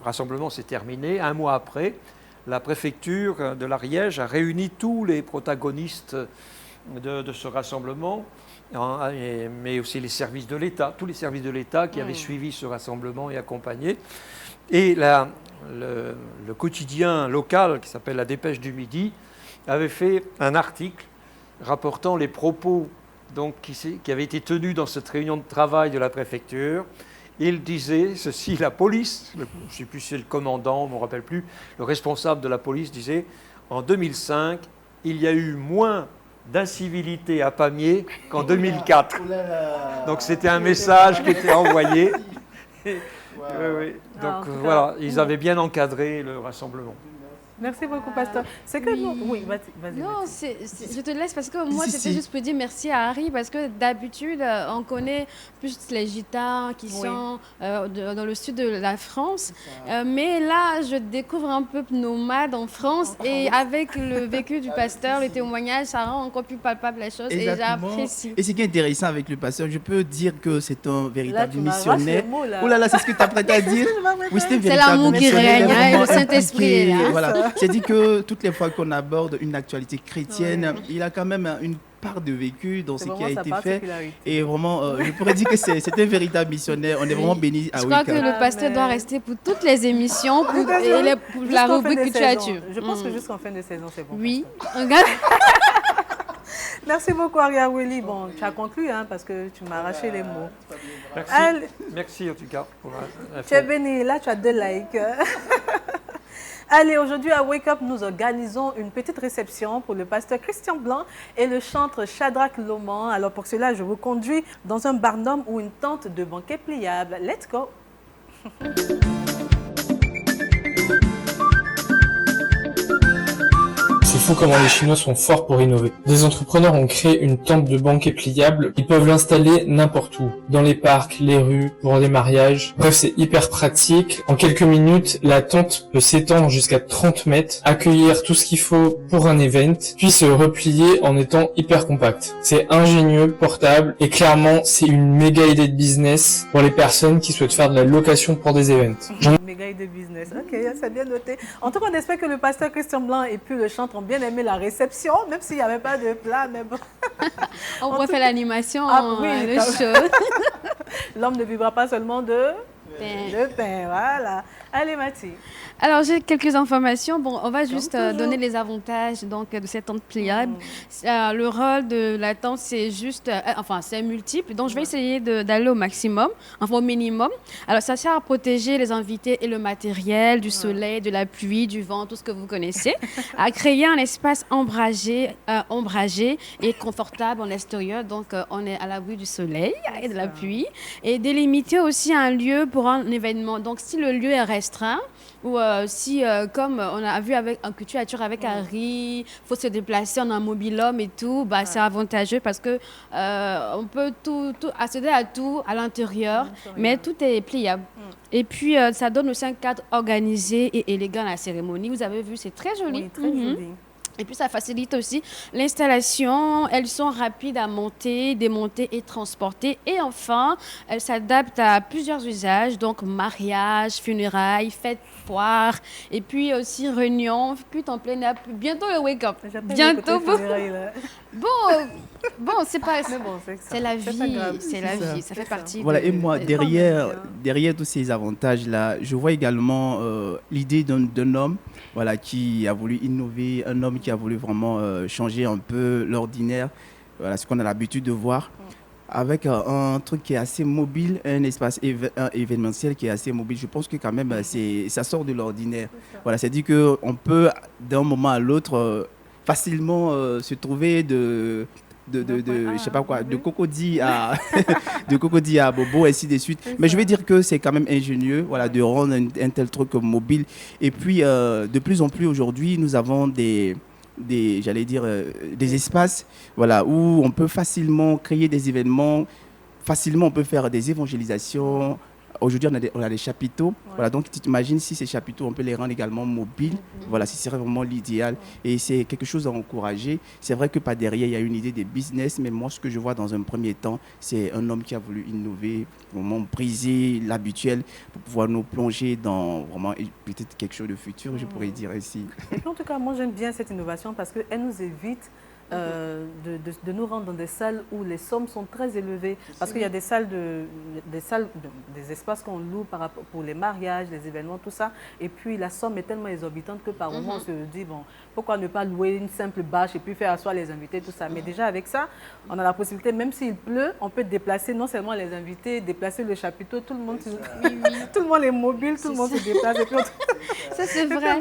rassemblement s'est terminé, un mois après, la préfecture de l'Ariège a réuni tous les protagonistes de ce rassemblement, mais aussi les services de l'État, tous les services de l'État qui avaient suivi ce rassemblement et accompagné. Et le quotidien local, qui s'appelle La Dépêche du Midi, avait fait un article rapportant les propos donc, qui avaient été tenus dans cette réunion de travail de la préfecture. Il disait ceci, la police, je ne sais plus si c'est le commandant, je ne me rappelle plus, le responsable de la police disait « En 2005, il y a eu moins d'incivilité à Pamiers qu'en 2004. » Donc c'était un message qui était envoyé. Oui. Donc voilà, ils avaient bien encadré le rassemblement. Merci beaucoup, pasteur. C'est que nous... Oui, vas-y. Non, je te laisse parce que moi, c'était juste pour dire merci à Harry parce que d'habitude, on connaît plus les gitanes qui sont dans le sud de la France. Mais là, je découvre un peu nomade en France et avec le vécu du pasteur, le témoignage, ça rend encore plus palpable les choses. Exactement. Et j'apprécie. Et ce qui est intéressant avec le pasteur, je peux dire que c'est un véritable missionnaire. Oh là là, c'est ce que tu apprêtes à dire. Oui, c'est l'amour qui règne, hein, le Saint-Esprit est là. Voilà. C'est dit que toutes les fois qu'on aborde une actualité chrétienne, il a quand même une part de vécu dans ce qui a été fait. Et vraiment, je pourrais dire que c'est un véritable missionnaire. On est vraiment bénis à Je crois que le pasteur doit rester pour toutes les émissions, pour la rubrique culture. Je pense que jusqu'en fin de saison, c'est bon. Oui. Regarde. Merci beaucoup, Aria Willy. Bon, tu as conclu, hein, parce que tu m'as arraché les mots. Merci. Merci en tout cas pour l'info. Tu es béni. Là, tu as 2 likes. Allez, aujourd'hui à Wake Up, nous organisons une petite réception pour le pasteur Christian Blanc et le chantre Shadrach Loman. Alors pour cela, je vous conduis dans un barnum ou une tente de banquet pliable. Let's go! C'est fou comment les Chinois sont forts pour innover. Des entrepreneurs ont créé une tente de banquet pliable. Ils peuvent l'installer n'importe où. Dans les parcs, les rues, pour des mariages. Bref, c'est hyper pratique. En quelques minutes, la tente peut s'étendre jusqu'à 30 mètres, accueillir tout ce qu'il faut pour un event, puis se replier en étant hyper compact. C'est ingénieux, portable, et clairement, c'est une méga idée de business pour les personnes qui souhaitent faire de la location pour des events. Méga idée de business. Ok, c'est bien noté. En tout cas, on espère que le pasteur Christian Blanc et puis le chantre ont bien aimé la réception, même s'il n'y avait pas de plat, mais bon. On pourrait faire l'animation, le show. L'homme ne vivra pas seulement de pain, voilà. Allez, Mathie. Alors, j'ai quelques informations. Bon, on va juste donner les avantages donc, de cette tente pliable. Le rôle de la tente, c'est juste, c'est multiple. Donc, je vais essayer d'aller au maximum, enfin au minimum. Alors, ça sert à protéger les invités et le matériel du soleil, de la pluie, du vent, tout ce que vous connaissez. À créer un espace ombragé et confortable en extérieur. Donc, on est à l'abri du soleil et de la pluie. Et délimiter aussi un lieu pour un événement. Donc, si le lieu est restreint, ou si, comme on a vu avec un culture avec Harry, il faut se déplacer en un mobil-homme et tout, c'est avantageux parce que on peut tout accéder à tout à l'intérieur, mais tout est pliable. Et puis, ça donne aussi un cadre organisé et élégant à la cérémonie. Vous avez vu, c'est très joli. Oui, très joli. Et puis, ça facilite aussi l'installation. Elles sont rapides à monter, démonter et transporter. Et enfin, elles s'adaptent à plusieurs usages. Donc, mariage, funérailles, fêtes, foires. Et puis aussi, réunion, culte en plein air. Bientôt le wake-up. Bientôt. Bon, c'est pas... C'est la vie. C'est la vie. Ça fait partie Voilà, et moi, derrière tous ces avantages-là, je vois également l'idée d'un homme qui a voulu innover, un homme qui a voulu vraiment changer un peu l'ordinaire, ce qu'on a l'habitude de voir, avec un truc qui est assez mobile, un espace événementiel qui est assez mobile. Je pense que quand même, ça sort de l'ordinaire. Voilà, c'est-à-dire qu'on peut, d'un moment à l'autre, facilement se trouver de Cocody à de Cocody à Bobo, ainsi de suite. Mais je vais dire que c'est quand même ingénieux, de rendre un tel truc mobile. Et puis de plus en plus aujourd'hui, nous avons des espaces, où on peut facilement créer des événements, facilement on peut faire des évangélisations. Aujourd'hui, on a des chapiteaux. Donc, tu t'imagines si ces chapiteaux, on peut les rendre également mobiles. Ce serait vraiment l'idéal. Et c'est quelque chose à encourager. C'est vrai que par derrière, il y a une idée de business. Mais moi, ce que je vois dans un premier temps, c'est un homme qui a voulu innover, vraiment briser l'habituel pour pouvoir nous plonger dans vraiment peut-être quelque chose de futur, je pourrais dire ainsi. Et puis, en tout cas, moi, j'aime bien cette innovation parce qu'elle nous évite de nous rendre dans des salles où les sommes sont très élevées. Parce qu'il y a des espaces qu'on loue pour les mariages, les événements, tout ça. Et puis la somme est tellement exorbitante que par moment on se dit, pourquoi ne pas louer une simple bâche et puis faire asseoir les invités, tout ça. Mais déjà avec ça, on a la possibilité, même s'il pleut, on peut déplacer non seulement les invités, déplacer le chapiteau, tout le monde, tout le monde est mobile, tout le monde se déplace. Et puis ça c'est vrai.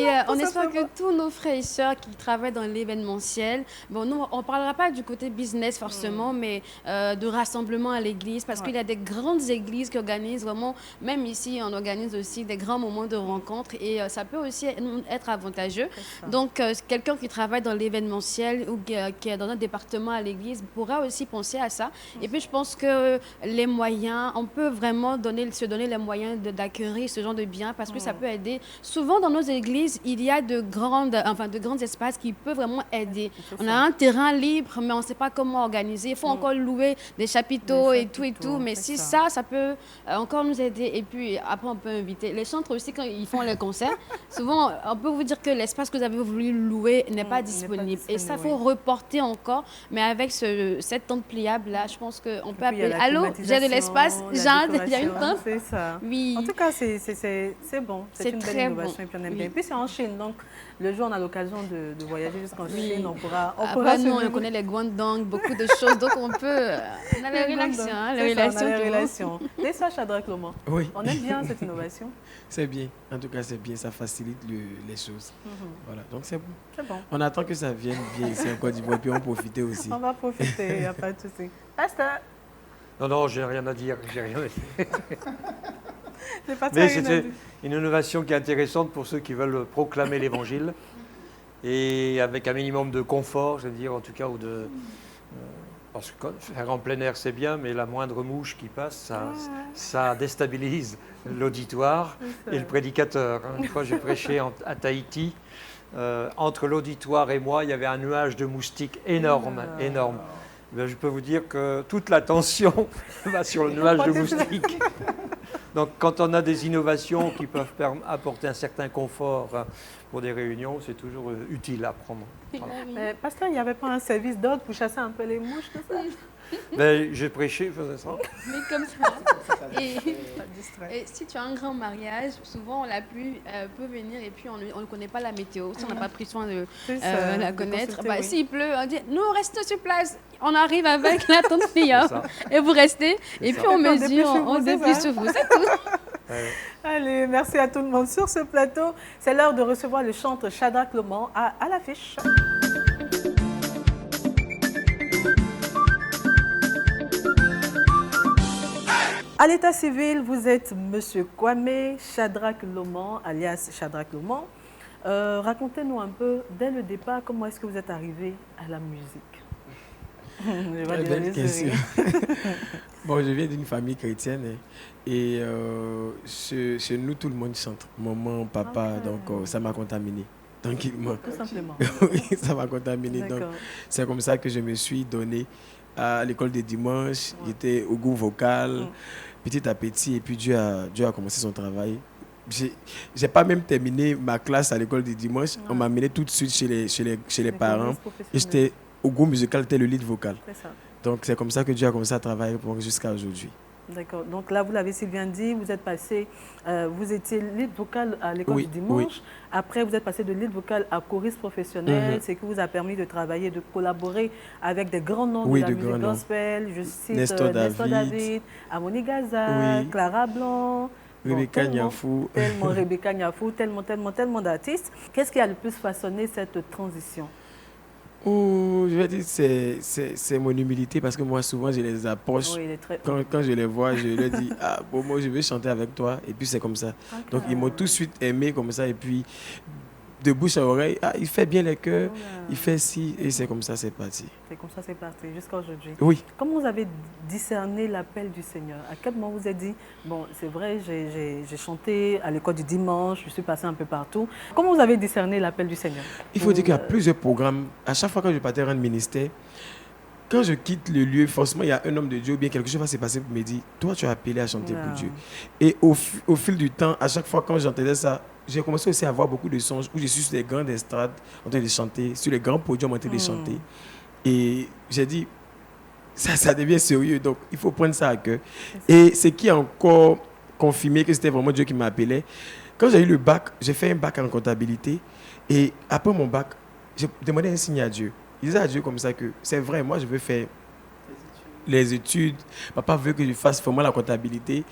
Et on espère que tous nos frères et sœurs qui travaillent dans l'événementiel Bon, nous, on ne parlera pas du côté business forcément, mais de rassemblement à l'église, parce qu'il y a des grandes églises qui organisent vraiment, même ici, on organise aussi des grands moments de rencontre et ça peut aussi être avantageux. Donc, quelqu'un qui travaille dans l'événementiel ou qui est dans un département à l'église pourra aussi penser à ça. Et puis, je pense que les moyens, on peut vraiment se donner les moyens d'acquérir ce genre de biens parce que ça peut aider. Souvent, dans nos églises, il y a de grands espaces qui peuvent vraiment aider. On a un terrain libre, mais on ne sait pas comment organiser. Il faut encore louer des chapiteaux et tout. Mais si ça peut encore nous aider. Et puis, après, on peut inviter. Les chantres aussi, quand ils font les concerts, souvent, on peut vous dire que l'espace que vous avez voulu louer n'est pas disponible. Et ça, il faut reporter encore. Mais avec cette tente pliable-là, je pense qu'on peut appeler. Allô, j'ai de l'espace, il y a une tente. C'est ça. Oui. En tout cas, c'est bon. C'est une belle innovation et puis on aime bien. Et puis, c'est en Chine. Donc, le jour où on a l'occasion de voyager jusqu'en Chine, on pourra nous, on connaît les guandong, beaucoup de choses. Donc, on peut... On a les relations. C'est ça, Shadrach Loman. Oui. On aime bien cette innovation. C'est bien. En tout cas, c'est bien. Ça facilite les choses. Voilà. Donc, c'est bon. C'est bon. On attend que ça vienne bien ici en Côte d'Ivoire, puis on profite aussi. On va profiter, il n'y a pas de souci. Pasteur. Non, j'ai rien à dire. J'ai rien à dire. Mais c'était une innovation qui est intéressante pour ceux qui veulent proclamer l'Évangile et avec un minimum de confort, je veux dire, en tout cas, parce que faire en plein air, c'est bien, mais la moindre mouche qui passe, ça déstabilise l'auditoire et le prédicateur. Une fois, j'ai prêché à Tahiti. Entre l'auditoire et moi, il y avait un nuage de moustiques énorme. Ben, je peux vous dire que toute l'attention va sur le nuage de moustiques. Donc, quand on a des innovations qui peuvent apporter un certain confort pour des réunions, c'est toujours utile à prendre. Voilà. Parce qu'il n'y avait pas un service d'ordre pour chasser un peu les mouches, tout ça. Ben, j'ai prêché, je faisais ça. Mais comme ça. Et si tu as un grand mariage, souvent la pluie peut venir et puis on ne connaît pas la météo. Si on n'a pas pris soin de la connaître, s'il pleut, on dit nous restons sur place. On arrive avec la tente pliable et vous restez. Et puis on mesure, on déplie sur vous. C'est tout. Allez, merci à tout le monde sur ce plateau. C'est l'heure de recevoir le chantre Shadrach Loman à l'affiche. À l'état civil, vous êtes Monsieur Kwame Shadrach Loman, alias Shadrach Loman. Racontez-nous un peu, dès le départ, comment est-ce que vous êtes arrivé à la musique? Belle question. Bon, je viens d'une famille chrétienne et chez nous, tout le monde chante. Maman, papa, donc ça m'a contaminé. Tranquillement. Tout simplement. Oui, ça m'a contaminé. Donc, c'est comme ça que je me suis donné à l'école de dimanche. J'étais au groupe vocal, petit à petit, et puis Dieu a commencé son travail. J'ai pas même terminé ma classe à l'école de dimanche. On m'a amené tout de suite chez les parents. Et j'étais au groupe musical, j'étais le lead vocal. Donc c'est comme ça que Dieu a commencé à travailler jusqu'à aujourd'hui. D'accord. Donc là, vous l'avez si bien dit, vous êtes passé, vous étiez lead vocal à l'école du dimanche. Oui. Après, vous êtes passé de lead vocal à choriste professionnel. C'est ce qui vous a permis de travailler, de collaborer avec des grands noms de la musique gospel. Je cite Nestor David, Amoni Gaza, Clara Blanc. Rebecca Niafou. Rebecca Niafou, tellement d'artistes. Qu'est-ce qui a le plus façonné cette transition? Je vais dire c'est mon humilité parce que moi souvent je les approche, quand je les vois je leur dis moi je veux chanter avec toi et puis c'est comme ça. Donc ils m'ont tout de suite aimé comme ça et puis de bouche à oreille, il fait bien les chœurs, il fait ci et c'est comme ça c'est parti. C'est comme ça c'est parti jusqu'à aujourd'hui. Oui. Comment vous avez discerné l'appel du Seigneur? À quel moment vous avez dit bon c'est vrai j'ai chanté à l'école du dimanche, je suis passé un peu partout. Comment vous avez discerné l'appel du Seigneur? Il faut dire qu'il y a plusieurs programmes. À chaque fois que je partais rendre ministère, quand je quitte le lieu, forcément, il y a un homme de Dieu ou bien quelque chose va se passer pour me dire, toi, tu as appelé à chanter pour Dieu. Et au fil du temps, à chaque fois quand j'entendais ça, j'ai commencé aussi à avoir beaucoup de songes où je suis sur les grandes estrades en train de chanter, sur les grands podiums en train de chanter. Et j'ai dit, ça devient sérieux, donc il faut prendre ça à cœur. Et ce qui a encore confirmé que c'était vraiment Dieu qui m'a appelé, quand j'ai eu le bac, j'ai fait un bac en comptabilité. Et après mon bac, j'ai demandé un signe à Dieu. Je disais à Dieu comme ça que c'est vrai, moi je veux faire les études. Papa veut que je fasse vraiment la comptabilité.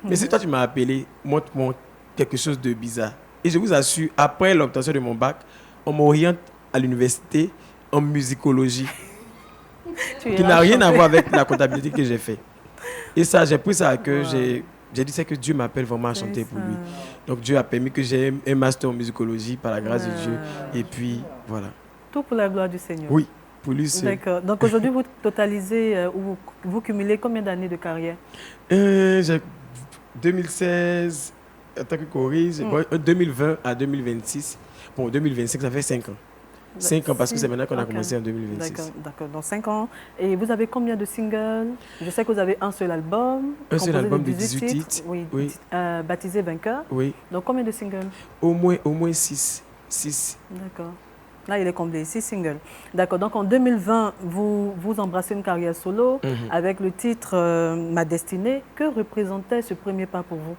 Mais si toi tu m'as appelé, montre-moi quelque chose de bizarre. Et je vous assure, après l'obtention de mon bac, on m'oriente à l'université, en musicologie, Tu qui iras n'a rien à chanter. voir avec la comptabilité que j'ai fait. Et ça, j'ai pris ça à cœur. J'ai dit c'est que Dieu m'appelle vraiment à chanter pour lui. Donc Dieu a permis que j'ai un master en musicologie par la grâce de Dieu. Et puis voilà. Tout pour la gloire du Seigneur. Oui, pour lui seul. D'accord. Donc aujourd'hui, vous totalisez ou vous cumulez combien d'années de carrière? J'ai 2016, en tant que choriste, 2020 à 2026. Bon, 2025, ça fait 5 ans. 5 ans parce que c'est maintenant qu'on a commencé en 2026. D'accord. Dans 5 ans. Et vous avez combien de singles? Je sais que vous avez un seul album. Un seul album de 18 titres. Oui. Oui. Baptisé Vainqueur. Oui. Donc combien de singles? Au moins 6. D'accord. Là, il est comblé, 6 singles. D'accord. Donc en 2020, vous embrassez une carrière solo avec le titre Ma destinée. Que représentait ce premier pas pour vous,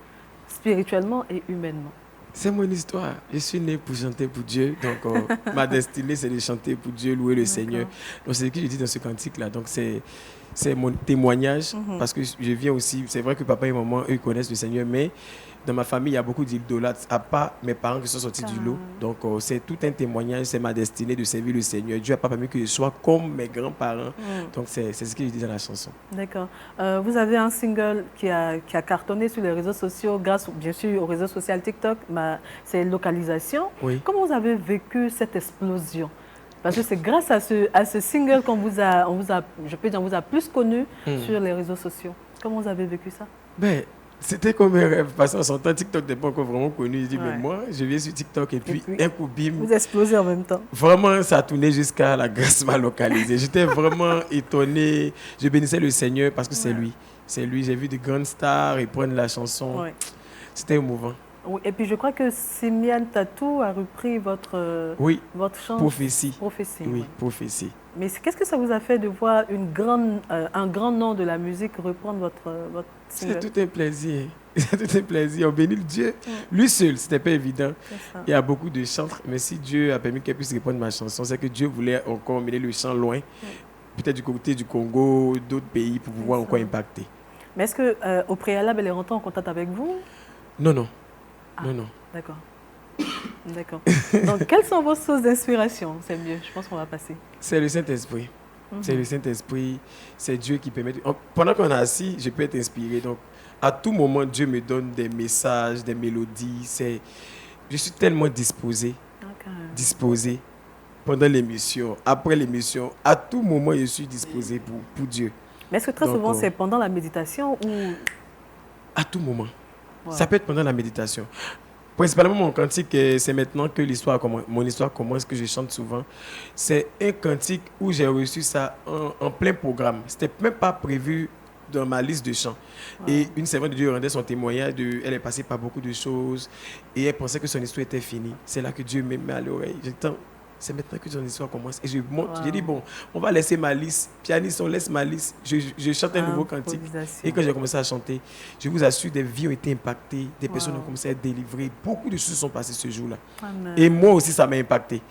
spirituellement et humainement? C'est mon histoire. Je suis né pour chanter pour Dieu. Donc, ma destinée, c'est de chanter pour Dieu, louer le Seigneur. Donc, c'est ce que je dis dans ce cantique-là. Donc, c'est mon témoignage. Parce que je viens aussi... C'est vrai que papa et maman, eux, connaissent le Seigneur. Mais dans ma famille, il y a beaucoup d'idolâtres. À part mes parents qui sont sortis du lot. Donc, c'est tout un témoignage. C'est ma destinée de servir le Seigneur. Dieu n'a pas permis que je sois comme mes grands-parents. Donc, c'est ce que je dis dans la chanson. D'accord. Vous avez un single qui a cartonné sur les réseaux sociaux, grâce bien sûr au réseau social TikTok, c'est Localisation. Oui. Comment vous avez vécu cette explosion? Parce que c'est grâce à ce single qu'on vous a, je peux dire, on vous a plus connu sur les réseaux sociaux. Comment vous avez vécu ça? Ben, c'était comme un rêve, parce qu'en son temps, TikTok n'est pas encore vraiment connu. Je dis, mais moi, je viens sur TikTok et puis un coup, bim. Vous explosez en même temps. Vraiment, ça a tourné jusqu'à la grâce m'a localisé. J'étais vraiment étonné. Je bénissais le Seigneur parce que c'est lui. C'est lui. J'ai vu de grandes stars et prendre la chanson. C'était émouvant. Oui, et puis je crois que Simian Tatou a repris votre chant. Prophétie. Oui, Prophétie. Mais qu'est-ce que ça vous a fait de voir un grand nom de la musique reprendre votre single? C'est tout un plaisir. C'est tout un plaisir. On bénit le Dieu. Lui seul, c'était pas évident. Il y a beaucoup de chantres, mais si Dieu a permis qu'elle puisse répondre ma chanson, c'est que Dieu voulait encore mener le chant loin, peut-être du côté du Congo, d'autres pays, pour pouvoir encore impacter. Mais est-ce qu'au préalable, elle est rentrée en contact avec vous? Non. D'accord. D'accord. Donc, quelles sont vos sources d'inspiration? C'est mieux, je pense qu'on va passer. C'est le Saint-Esprit. C'est le Saint-Esprit. C'est Dieu qui permet... Pendant qu'on est assis, je peux être inspiré. Donc, à tout moment, Dieu me donne des messages, des mélodies. Je suis tellement disposé. Pendant l'émission, après l'émission. À tout moment, je suis disposé pour Dieu. Mais est-ce que très souvent, c'est pendant la méditation ou... À tout moment. Ça peut être pendant la méditation. Principalement, mon cantique, c'est maintenant que mon histoire commence, que je chante souvent. C'est un cantique où j'ai reçu ça en plein programme. Ce n'était même pas prévu dans ma liste de chants. Et une servante de Dieu rendait son témoignage. Elle est passée par beaucoup de choses et elle pensait que son histoire était finie. C'est là que Dieu me met à l'oreille. J'entends, c'est maintenant que son histoire commence. Et je monte. J'ai dit, bon, on va laisser ma liste. Pianiste, on laisse ma liste. Je chante un nouveau cantique. Et quand j'ai commencé à chanter, je vous assure, des vies ont été impactées. Des personnes ont commencé à être délivrées. Beaucoup de choses sont passées ce jour-là. Et moi aussi, ça m'a impacté.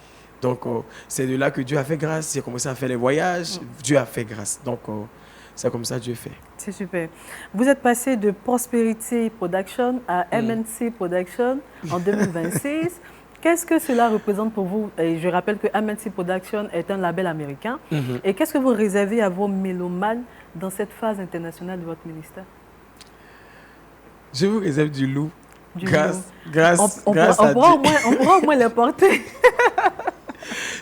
Donc, c'est de là que Dieu a fait grâce. J'ai commencé à faire les voyages. Dieu a fait grâce. Donc, c'est comme ça que Dieu fait. C'est super. Vous êtes passé de Prosperity Production à MNC Production en 2026. Qu'est-ce que cela représente pour vous? Et je rappelle que MNC Production est un label américain. Et qu'est-ce que vous réservez à vos mélomanes dans cette phase internationale de votre ministère? Je vous réserve du loup. Grâce on pourra au moins les porter.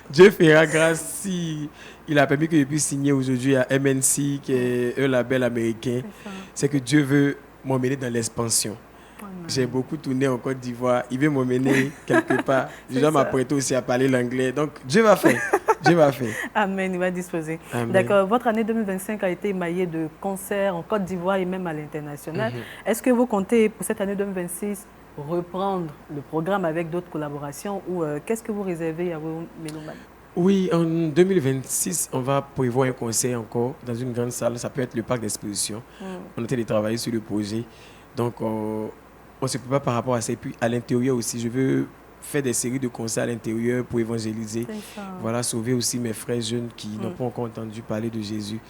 Dieu fera grâce si il a permis que je puisse signer aujourd'hui à MNC, qui est un label américain. C'est que Dieu veut m'emmener dans l'expansion. J'ai beaucoup tourné en Côte d'Ivoire. Il veut m'emmener quelque part. Je dois m'apprêter aussi à parler l'anglais. Donc, Dieu va faire. Dieu va faire. Amen, il va disposer. D'accord. Votre année 2025 a été émaillée de concerts en Côte d'Ivoire et même à l'international. Est-ce que vous comptez, pour cette année 2026, reprendre le programme avec d'autres collaborations ou qu'est-ce que vous réservez à vos mélomanes? Oui, en 2026, on va prévoir un concert encore dans une grande salle. Ça peut être le parc d'exposition. On était de travailler sur le projet. Donc, on se prépare par rapport à ça. Et puis, à l'intérieur aussi, je veux faire des séries de concerts à l'intérieur pour évangéliser. Voilà, sauver aussi mes frères jeunes qui n'ont pas encore entendu parler de Jésus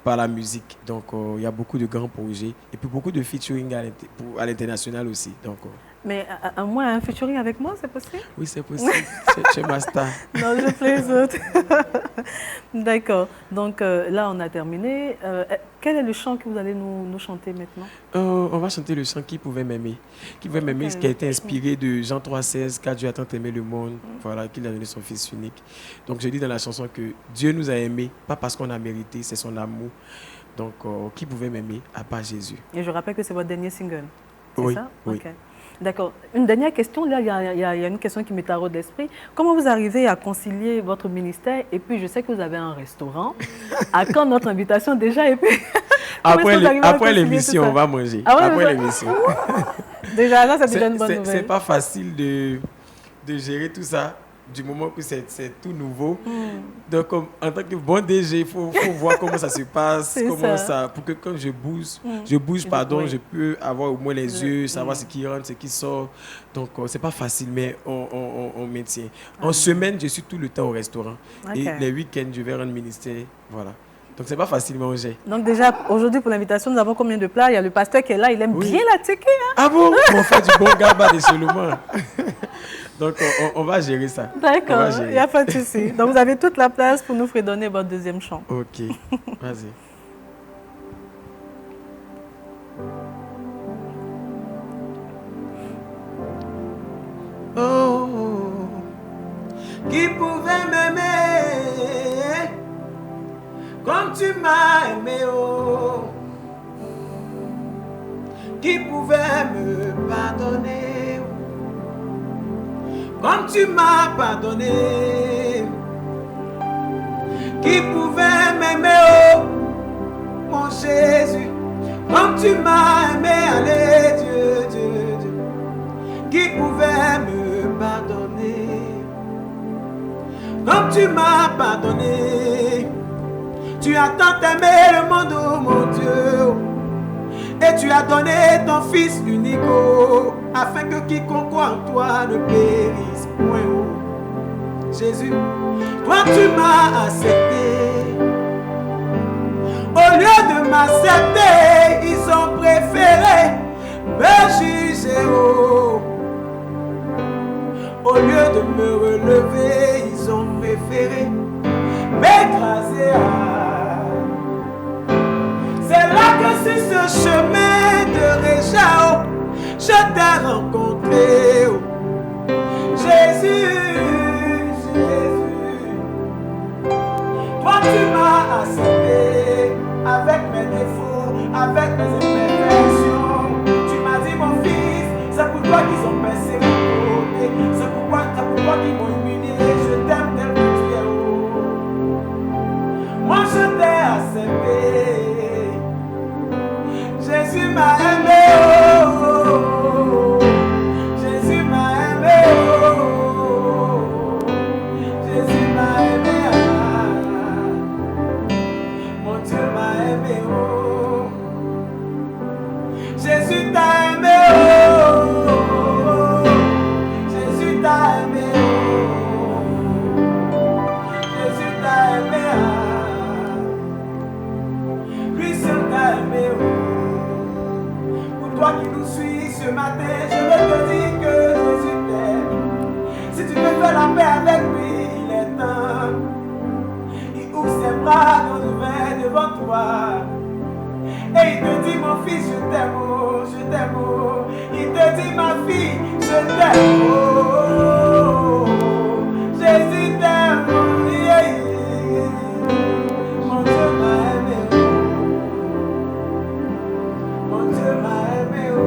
par la musique. Donc, il y a beaucoup de grands projets. Et puis, beaucoup de featuring à l'international aussi. Donc, Mais à moins un featuring avec moi, c'est possible? Oui, c'est possible. Tu es ma star. Non, je plaisante. D'accord. Donc là, on a terminé. Quel est le chant que vous allez nous chanter maintenant? On va chanter le chant Qui pouvait m'aimer. Qui pouvait m'aimer, qui a été inspiré de Jean 3,16, car Dieu a tant aimé le monde, voilà, qu'il a donné son Fils unique. Donc je dis dans la chanson que Dieu nous a aimés, pas parce qu'on a mérité, c'est son amour. Donc qui pouvait m'aimer à part Jésus. Et je rappelle que c'est votre dernier single. C'est Oui, ça? oui. Okay. D'accord. Une dernière question, là, il y a une question qui me taraude l'esprit. Comment vous arrivez à concilier votre ministère et puis je sais que vous avez un restaurant. À quand notre invitation déjà et puis... Après l'émission, on va manger. Ah ouais, après l'émission. Déjà là, c'est déjà une bonne nouvelle. C'est pas facile de gérer tout ça du moment que c'est tout nouveau. Donc, en tant que bon DG, il faut voir comment ça se passe, comment ça, pour que quand je bouge, pardon, je peux avoir au moins les yeux, savoir ce qui rentre, ce qui sort. Donc, c'est pas facile, mais on maintient. En semaine, je suis tout le temps au restaurant. Et les week-ends, je vais rendre ministère. Voilà. Donc, c'est pas facile, mais on gère. Donc, déjà, aujourd'hui, pour l'invitation, nous avons combien de plats? Il y a le pasteur qui est là, il aime bien la tchéké. Hein? Ah bon? On fait du bon gaba de Solomon. Donc, on va gérer ça. D'accord, il n'y a pas de souci. Donc, vous avez toute la place pour nous fredonner votre deuxième chant. Ok, vas-y. Oh, qui pouvait m'aimer comme tu m'as aimé, oh, qui pouvait me pardonner comme tu m'as pardonné, qui pouvait m'aimer, oh, mon Jésus, comme tu m'as aimé, allez, Dieu, Dieu, Dieu, qui pouvait me pardonner, comme tu m'as pardonné. Tu as tant aimé le monde, oh mon Dieu, et tu as donné ton Fils unique, oh, afin que quiconque croit en toi ne périsse point, oh. Jésus, toi tu m'as accepté. Au lieu de m'accepter, ils ont préféré me juger, oh. Au lieu de me relever, ils ont préféré m'écraser. C'est là que sur ce chemin de Réjao, je t'ai rencontré, oh. Jésus, Jésus. Toi tu m'as accepté avec mes défauts, avec mes imperfections. Tu m'as dit mon fils, c'est pour toi qu'ils ont percé mon côté. C'est pour toi qu'ils m'ont humilié. Je t'aime tel que tu es, oh. Moi je t'ai accepté. Jésus m'a aimé, oh. Jésus m'a aimé, oh. Jésus m'a aimé, ah. Mon Dieu m'a aimé, oh. Jésus t'a aimé, oh. Jésus t'a aimé, oh. Jésus t'a aimé, ah. Lui seul t'a aimé, oh. Toi qui nous suis ce matin, je veux te dire que Jésus t'aime. Si tu veux faire la paix avec lui, il est temps. Il ouvre ses bras ouverts devant toi. Et il te dit mon fils, je t'aime, oh, je t'aime, oh. Il te dit ma fille, je t'aime, oh. Jésus t'aime, oh, yeah, yeah. Mon Dieu m'a aimé, oh. Mon Dieu m'a aimé, oh.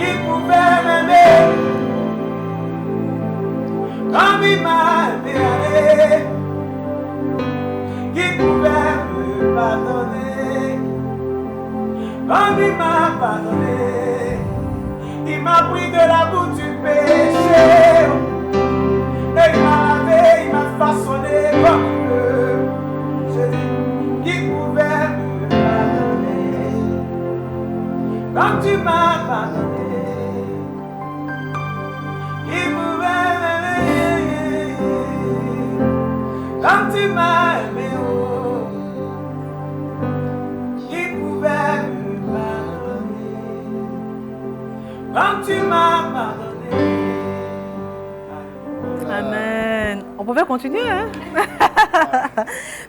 Il pouvait m'aimer comme il m'a aimé, allez. Il pouvait me pardonner comme il m'a pardonné. Il m'a pris de la boue du péché et il m'a lavé, il m'a façonné comme il veut. Je dis qu'il pouvait me pardonner comme tu m'as pardonné. Il pouvait m'aimer comme tu m'as aimé, oh. Il pouvait me pardonner. comme tu m'as pardonné. Amen. On pouvait continuer, hein?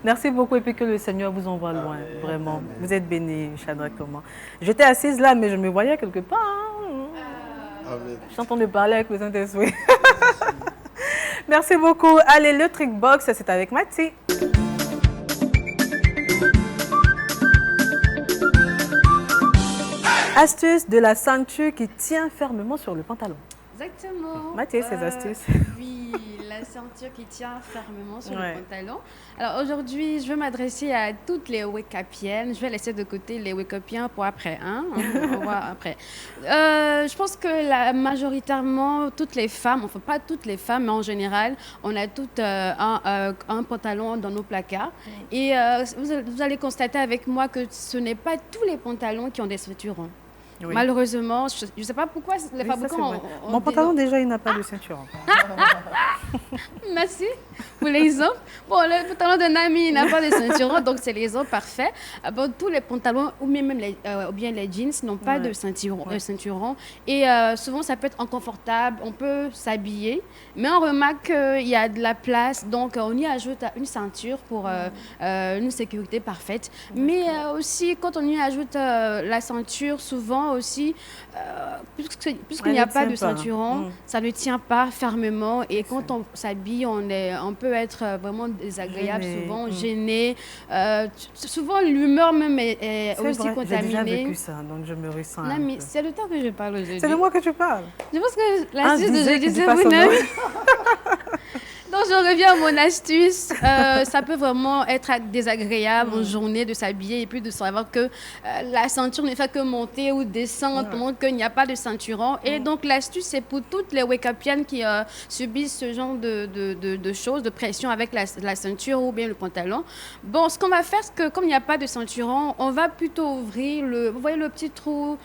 Merci beaucoup et puis que le Seigneur vous envoie loin, vraiment. Vous êtes bénis, Shadrach Thomas. J'étais assise là, mais je me voyais quelque part. Hein? Je suis en train de parler avec le Saint-Esprit. Merci beaucoup. Allez, le Trick Box, c'est avec Mathie. Astuce de la ceinture qui tient fermement sur le pantalon. Exactement. Mathie, ces astuces. Oui, la ceinture qui tient fermement sur le pantalon. Alors aujourd'hui, je vais m'adresser à toutes les wake-upiennes. Je vais laisser de côté les wake-upiens pour après. Hein? On va voir après. Je pense que majoritairement, toutes les femmes, enfin pas toutes les femmes, mais en général, on a toutes un pantalon dans nos placards. Et vous allez constater avec moi que ce n'est pas tous les pantalons qui ont des ceinturons. Oui. Malheureusement, je ne sais pas pourquoi les fabricants ont mon pantalon, déjà, il n'a pas de ceinturon. Merci pour les hommes. Bon, le pantalon d'un ami, il n'a pas de ceinturon, donc c'est les hommes parfaits. Bon, tous les pantalons, ou même ou bien les jeans, n'ont pas de ceinturon. Et souvent, ça peut être inconfortable. On peut s'habiller, mais on remarque qu'il y a de la place, donc on y ajoute une ceinture pour une sécurité parfaite. Mais aussi, quand on y ajoute la ceinture, souvent aussi, puisqu'il n'y a pas de ceinturon, ça ne tient pas fermement. Et quand on s'habille, on peut être vraiment désagréable, souvent gêné. Souvent, l'humeur même est aussi contaminée. J'ai déjà vécu ça, donc je me ressens. Non, mais c'est de toi que je parle aujourd'hui. C'est de moi que tu parles. Je pense que l'astuce d'aujourd'hui, c'est vous, Nami. Donc, je reviens à mon astuce. Ça peut vraiment être désagréable en journée de s'habiller et puis de savoir que la ceinture ne fait que monter ou descendre, montre qu'il n'y a pas de ceinturon. Et donc, l'astuce, c'est pour toutes les wake-upiennes qui subissent ce genre de choses, de pression avec la ceinture ou bien le pantalon. Bon, ce qu'on va faire, c'est que comme il n'y a pas de ceinturon, on va plutôt ouvrir vous voyez le petit trou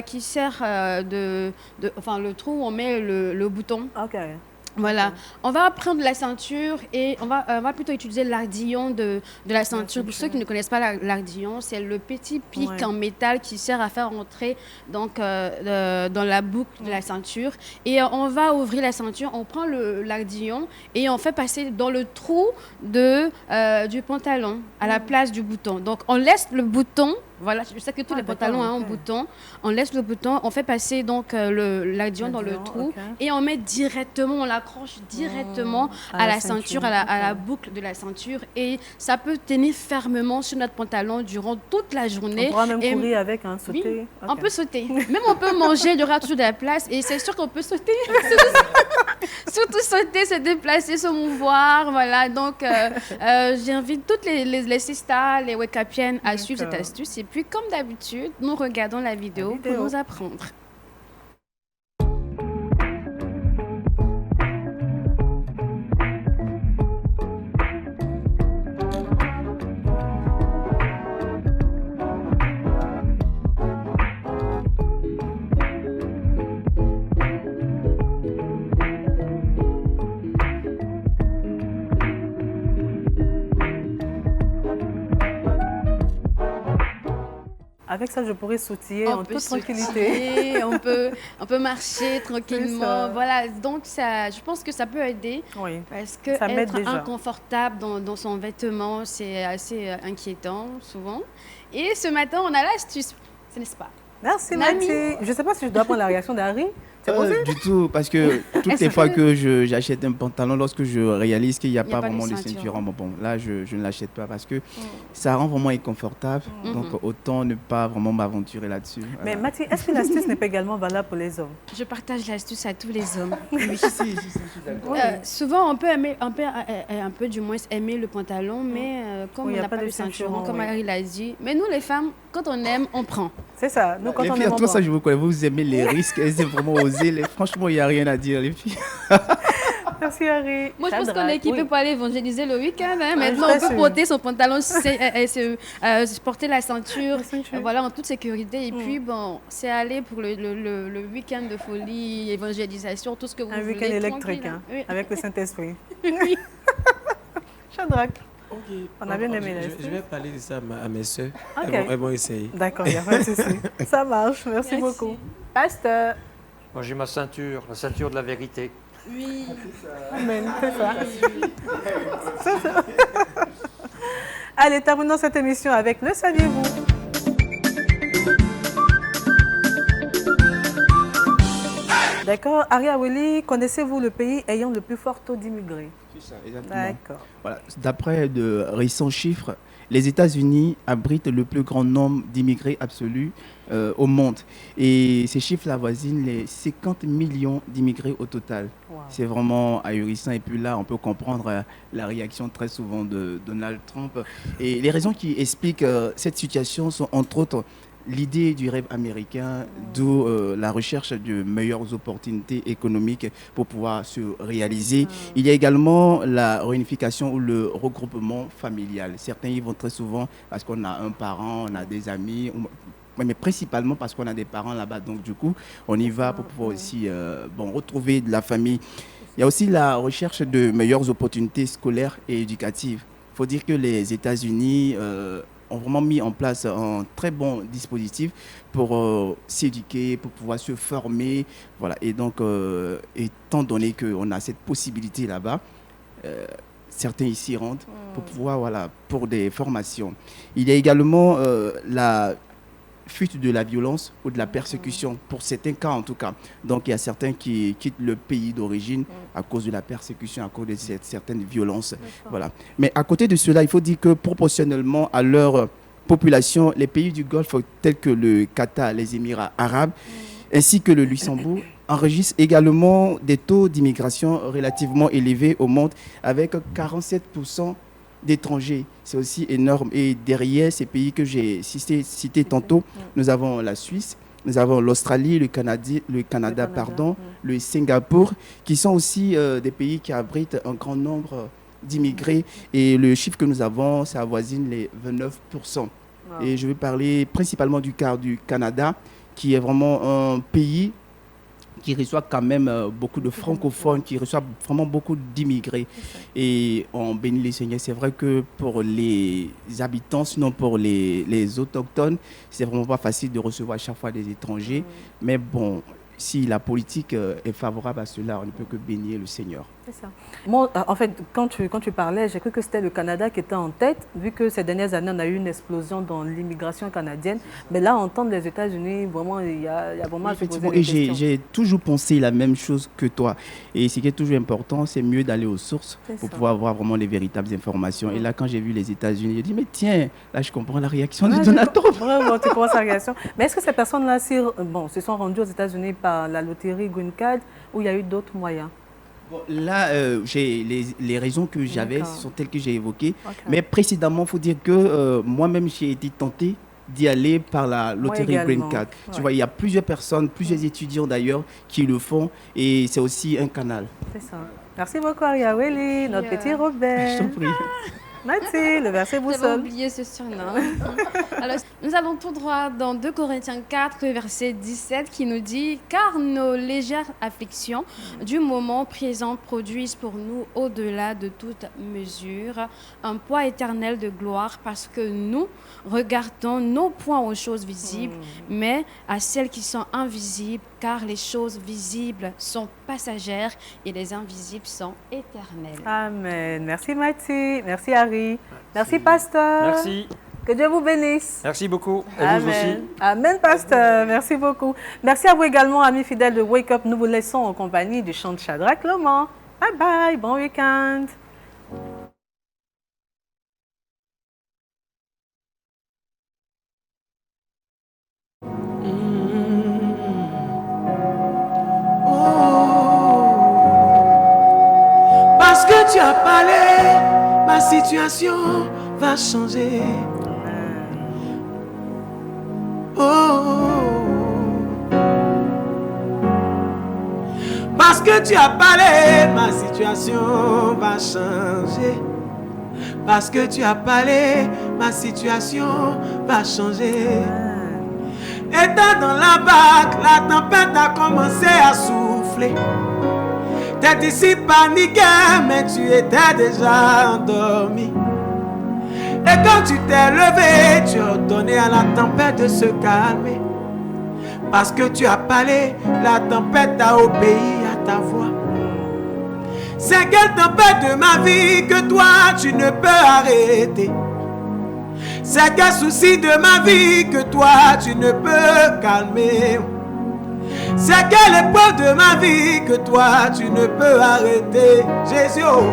qui sert enfin, le trou où on met le bouton. OK. Voilà, on va prendre la ceinture et on va plutôt utiliser l'ardillon de la ceinture. Pour ceux qui ne connaissent pas l'ardillon, c'est le petit pic en métal qui sert à faire entrer donc, dans la boucle de la ceinture. Et on va ouvrir la ceinture, on prend l'ardillon et on fait passer dans le trou du pantalon à la place du bouton. Donc on laisse le bouton. Voilà, je sais que tous les pantalons ont un bouton. On laisse le bouton, on fait passer donc l'ardillon dans le trou et on met directement, on l'accroche directement à la ceinture, à la boucle de la ceinture et ça peut tenir fermement sur notre pantalon durant toute la journée. On pourra même courir avec, sauter. Oui, on peut sauter. Même on peut manger, il y aura toujours de la place et c'est sûr qu'on peut sauter. Surtout sauter, se déplacer, se mouvoir, voilà. Donc, j'invite toutes les sisters, les wake-upiennes à suivre cette astuce. Et puis, comme d'habitude, nous regardons la vidéo pour nous apprendre. Avec ça, je pourrais sautiller en toute tranquillité. On peut marcher tranquillement. Voilà, donc ça, je pense que ça peut aider. Oui, parce que être inconfortable dans son vêtement, c'est assez inquiétant souvent. Et ce matin, on a l'astuce, n'est-ce pas? Merci, Mathie. Je ne sais pas si je dois prendre la réaction d'Harry. Du tout, parce que toutes les fois que j'achète un pantalon, lorsque je réalise qu'il n'y a pas vraiment de ceinture, bon, là, je ne l'achète pas parce que ça rend vraiment inconfortable. Donc, autant ne pas vraiment m'aventurer là-dessus. Mais Mathie, est-ce que l'astuce n'est pas également valable pour les hommes? Je partage l'astuce à tous les hommes. Oui. Si, souvent, on peut un peu du moins aimer le pantalon, mais comme on n'a pas de ceinturon, comme Harry l'a dit, mais nous, les femmes, quand on aime, on prend. C'est ça. Nous, quand les on filles, aime, tout ça, je vous connais. Vous aimez les risques, c'est vraiment osé. Franchement, il n'y a rien à dire, les filles. Merci, Harry. Moi, je pense qu'on est équipé pour aller évangéliser le week-end. Hein. Maintenant, on peut porter son pantalon, porter la ceinture, voilà, en toute sécurité. Et puis, bon, c'est aller pour le week-end de folie, évangélisation, tout ce que vous voulez. Un week-end électrique, hein, oui. avec le Saint-Esprit. Oui. Shadrach. Okay. On a bien aimé je vais parler de ça à mes soeurs. Okay. Elles vont essayer. D'accord, il n'y a pas de souci. Ça marche. Merci beaucoup. Pasteur. Moi, j'ai ma ceinture, la ceinture de la vérité. Oui. Amen, c'est ça. C'est ça. Allez, terminons cette émission avec Le Saviez-vous? D'accord. Aria Willy, connaissez-vous le pays ayant le plus fort taux d'immigrés? C'est ça, exactement. D'accord. Voilà. D'après de récents chiffres, les États-Unis abritent le plus grand nombre d'immigrés absolus au monde. Et ces chiffres avoisinent les 50 millions d'immigrés au total. Wow. C'est vraiment ahurissant. Et puis là, on peut comprendre la réaction très souvent de Donald Trump. Et les raisons qui expliquent cette situation sont entre autres l'idée du rêve américain, d'où la recherche de meilleures opportunités économiques pour pouvoir se réaliser. Il y a également la réunification ou le regroupement familial. Certains y vont très souvent parce qu'on a un parent, on a des amis, mais principalement parce qu'on a des parents là-bas. Donc du coup, on y va pour pouvoir aussi retrouver de la famille. Il y a aussi la recherche de meilleures opportunités scolaires et éducatives. Il faut dire que les États-Unis ont vraiment mis en place un très bon dispositif pour s'éduquer, pour pouvoir se former. Voilà. Et donc, étant donné qu'on a cette possibilité là-bas, certains ici rentrent pour pouvoir, pour des formations. Il y a également la fuite de la violence ou de la persécution, pour certains cas en tout cas. Donc il y a certains qui quittent le pays d'origine à cause de la persécution, à cause de certaines violences. Voilà. Mais à côté de cela, il faut dire que proportionnellement à leur population, les pays du Golfe tels que le Qatar, les Émirats arabes, ainsi que le Luxembourg, enregistrent également des taux d'immigration relativement élevés au monde, avec 47% d'étrangers. C'est aussi énorme. Et derrière ces pays que j'ai cités tantôt, nous avons la Suisse, nous avons l'Australie, le Canada, le Singapour, qui sont aussi des pays qui abritent un grand nombre d'immigrés. Et le chiffre que nous avons, ça avoisine les 29%. Wow. Et je vais parler principalement du cas du Canada, qui est vraiment un pays qui reçoit quand même beaucoup de francophones, qui reçoit vraiment beaucoup d'immigrés. Et on bénit les Seigneurs. C'est vrai que pour les habitants, sinon pour les autochtones, c'est vraiment pas facile de recevoir à chaque fois des étrangers. Mais bon, si la politique est favorable à cela, on ne peut que bénir le Seigneur. C'est ça. Moi, en fait, quand tu parlais, j'ai cru que c'était le Canada qui était en tête, vu que ces dernières années, on a eu une explosion dans l'immigration canadienne. Mais là, entendre les États-Unis, vraiment, il y a vraiment à se poser des questions. Et j'ai toujours pensé la même chose que toi. Et ce qui est toujours important, c'est mieux d'aller aux sources pour pouvoir avoir vraiment les véritables informations. Et là, quand j'ai vu les États-Unis, j'ai dit, mais tiens, là, je comprends la réaction de Donald Trump. Vraiment, tu comprends sa réaction. Mais est-ce que ces personnes-là se sont rendues aux États-Unis par la loterie Green Card ou il y a eu d'autres moyens? Bon, là, les raisons que j'avais sont telles que j'ai évoquées. Mais précédemment, il faut dire que moi-même, j'ai été tenté d'y aller par la loterie Green Card. Tu vois, il y a plusieurs personnes, plusieurs étudiants d'ailleurs qui le font et c'est aussi un canal. C'est ça. Merci beaucoup, Aria Willy, notre petit Robert. Je t'en prie. Merci, le verset boussole. J'avais oublié ce surnom. Alors, nous allons tout droit dans 2 Corinthiens 4, verset 17, qui nous dit « Car nos légères afflictions du moment présent produisent pour nous, au-delà de toute mesure, un poids éternel de gloire, parce que nous regardons non point aux choses visibles, mais à celles qui sont invisibles, car les choses visibles sont passagères et les invisibles sont éternelles. » Amen. Merci Mathie. Merci Harry. Merci pasteur. Merci. Que Dieu vous bénisse. Merci beaucoup. Et Amen. vous aussi. Amen, pasteur. Merci beaucoup. Merci à vous également, amis fidèles de Wake Up. Nous vous laissons en compagnie du chant de Shadrach Loman. Bye bye. Bon week-end. Parce que tu as parlé, ma situation va changer. Parce que tu as parlé, ma situation va changer. Parce que tu as parlé, ma situation va changer. Étant dans la barque, la tempête a commencé à souffler. Tes disciples paniquaient, mais tu étais déjà endormi. Et quand tu t'es levé, tu as ordonné à la tempête de se calmer. Parce que tu as parlé, la tempête a obéi à ta voix. C'est quelle tempête de ma vie que toi tu ne peux arrêter? C'est quel souci de ma vie que toi tu ne peux calmer? C'est quelle épreuve de ma vie que toi tu ne peux arrêter? Jésus, oh,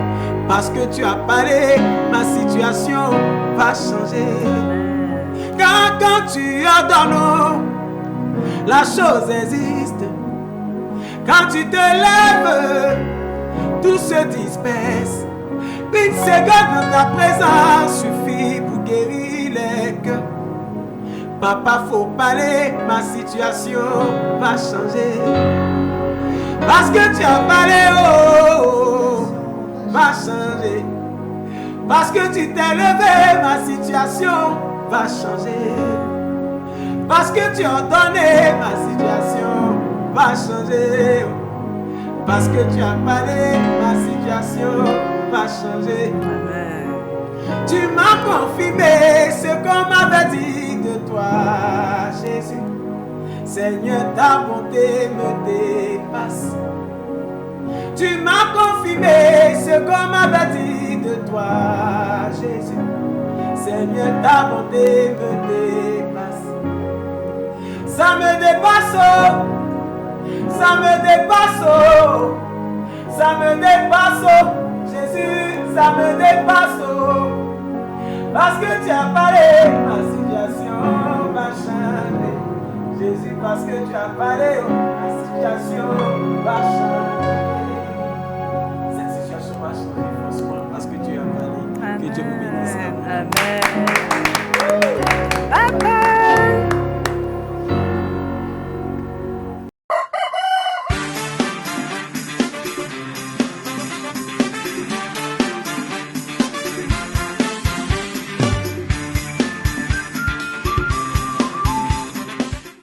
parce que tu as parlé, ma situation va changer. Quand tu ordonnes, la chose existe. Quand tu te lèves, tout se disperse. Une seconde dans ta présence suffit pour guérir les cœurs. Papa, faut parler, ma situation va changer. Parce que tu as parlé, oh, va changer. Parce que tu t'es levé, ma situation va changer. Parce que tu as donné, ma situation va changer. Parce que tu as parlé, ma situation va changer. Amen. Tu m'as confirmé ce qu'on m'avait dit de toi, Jésus. Seigneur, ta bonté me dépasse. Tu m'as confirmé ce qu'on m'avait dit de toi, Jésus. Seigneur, ta bonté me dépasse. Ça me dépasse, ça me dépasse,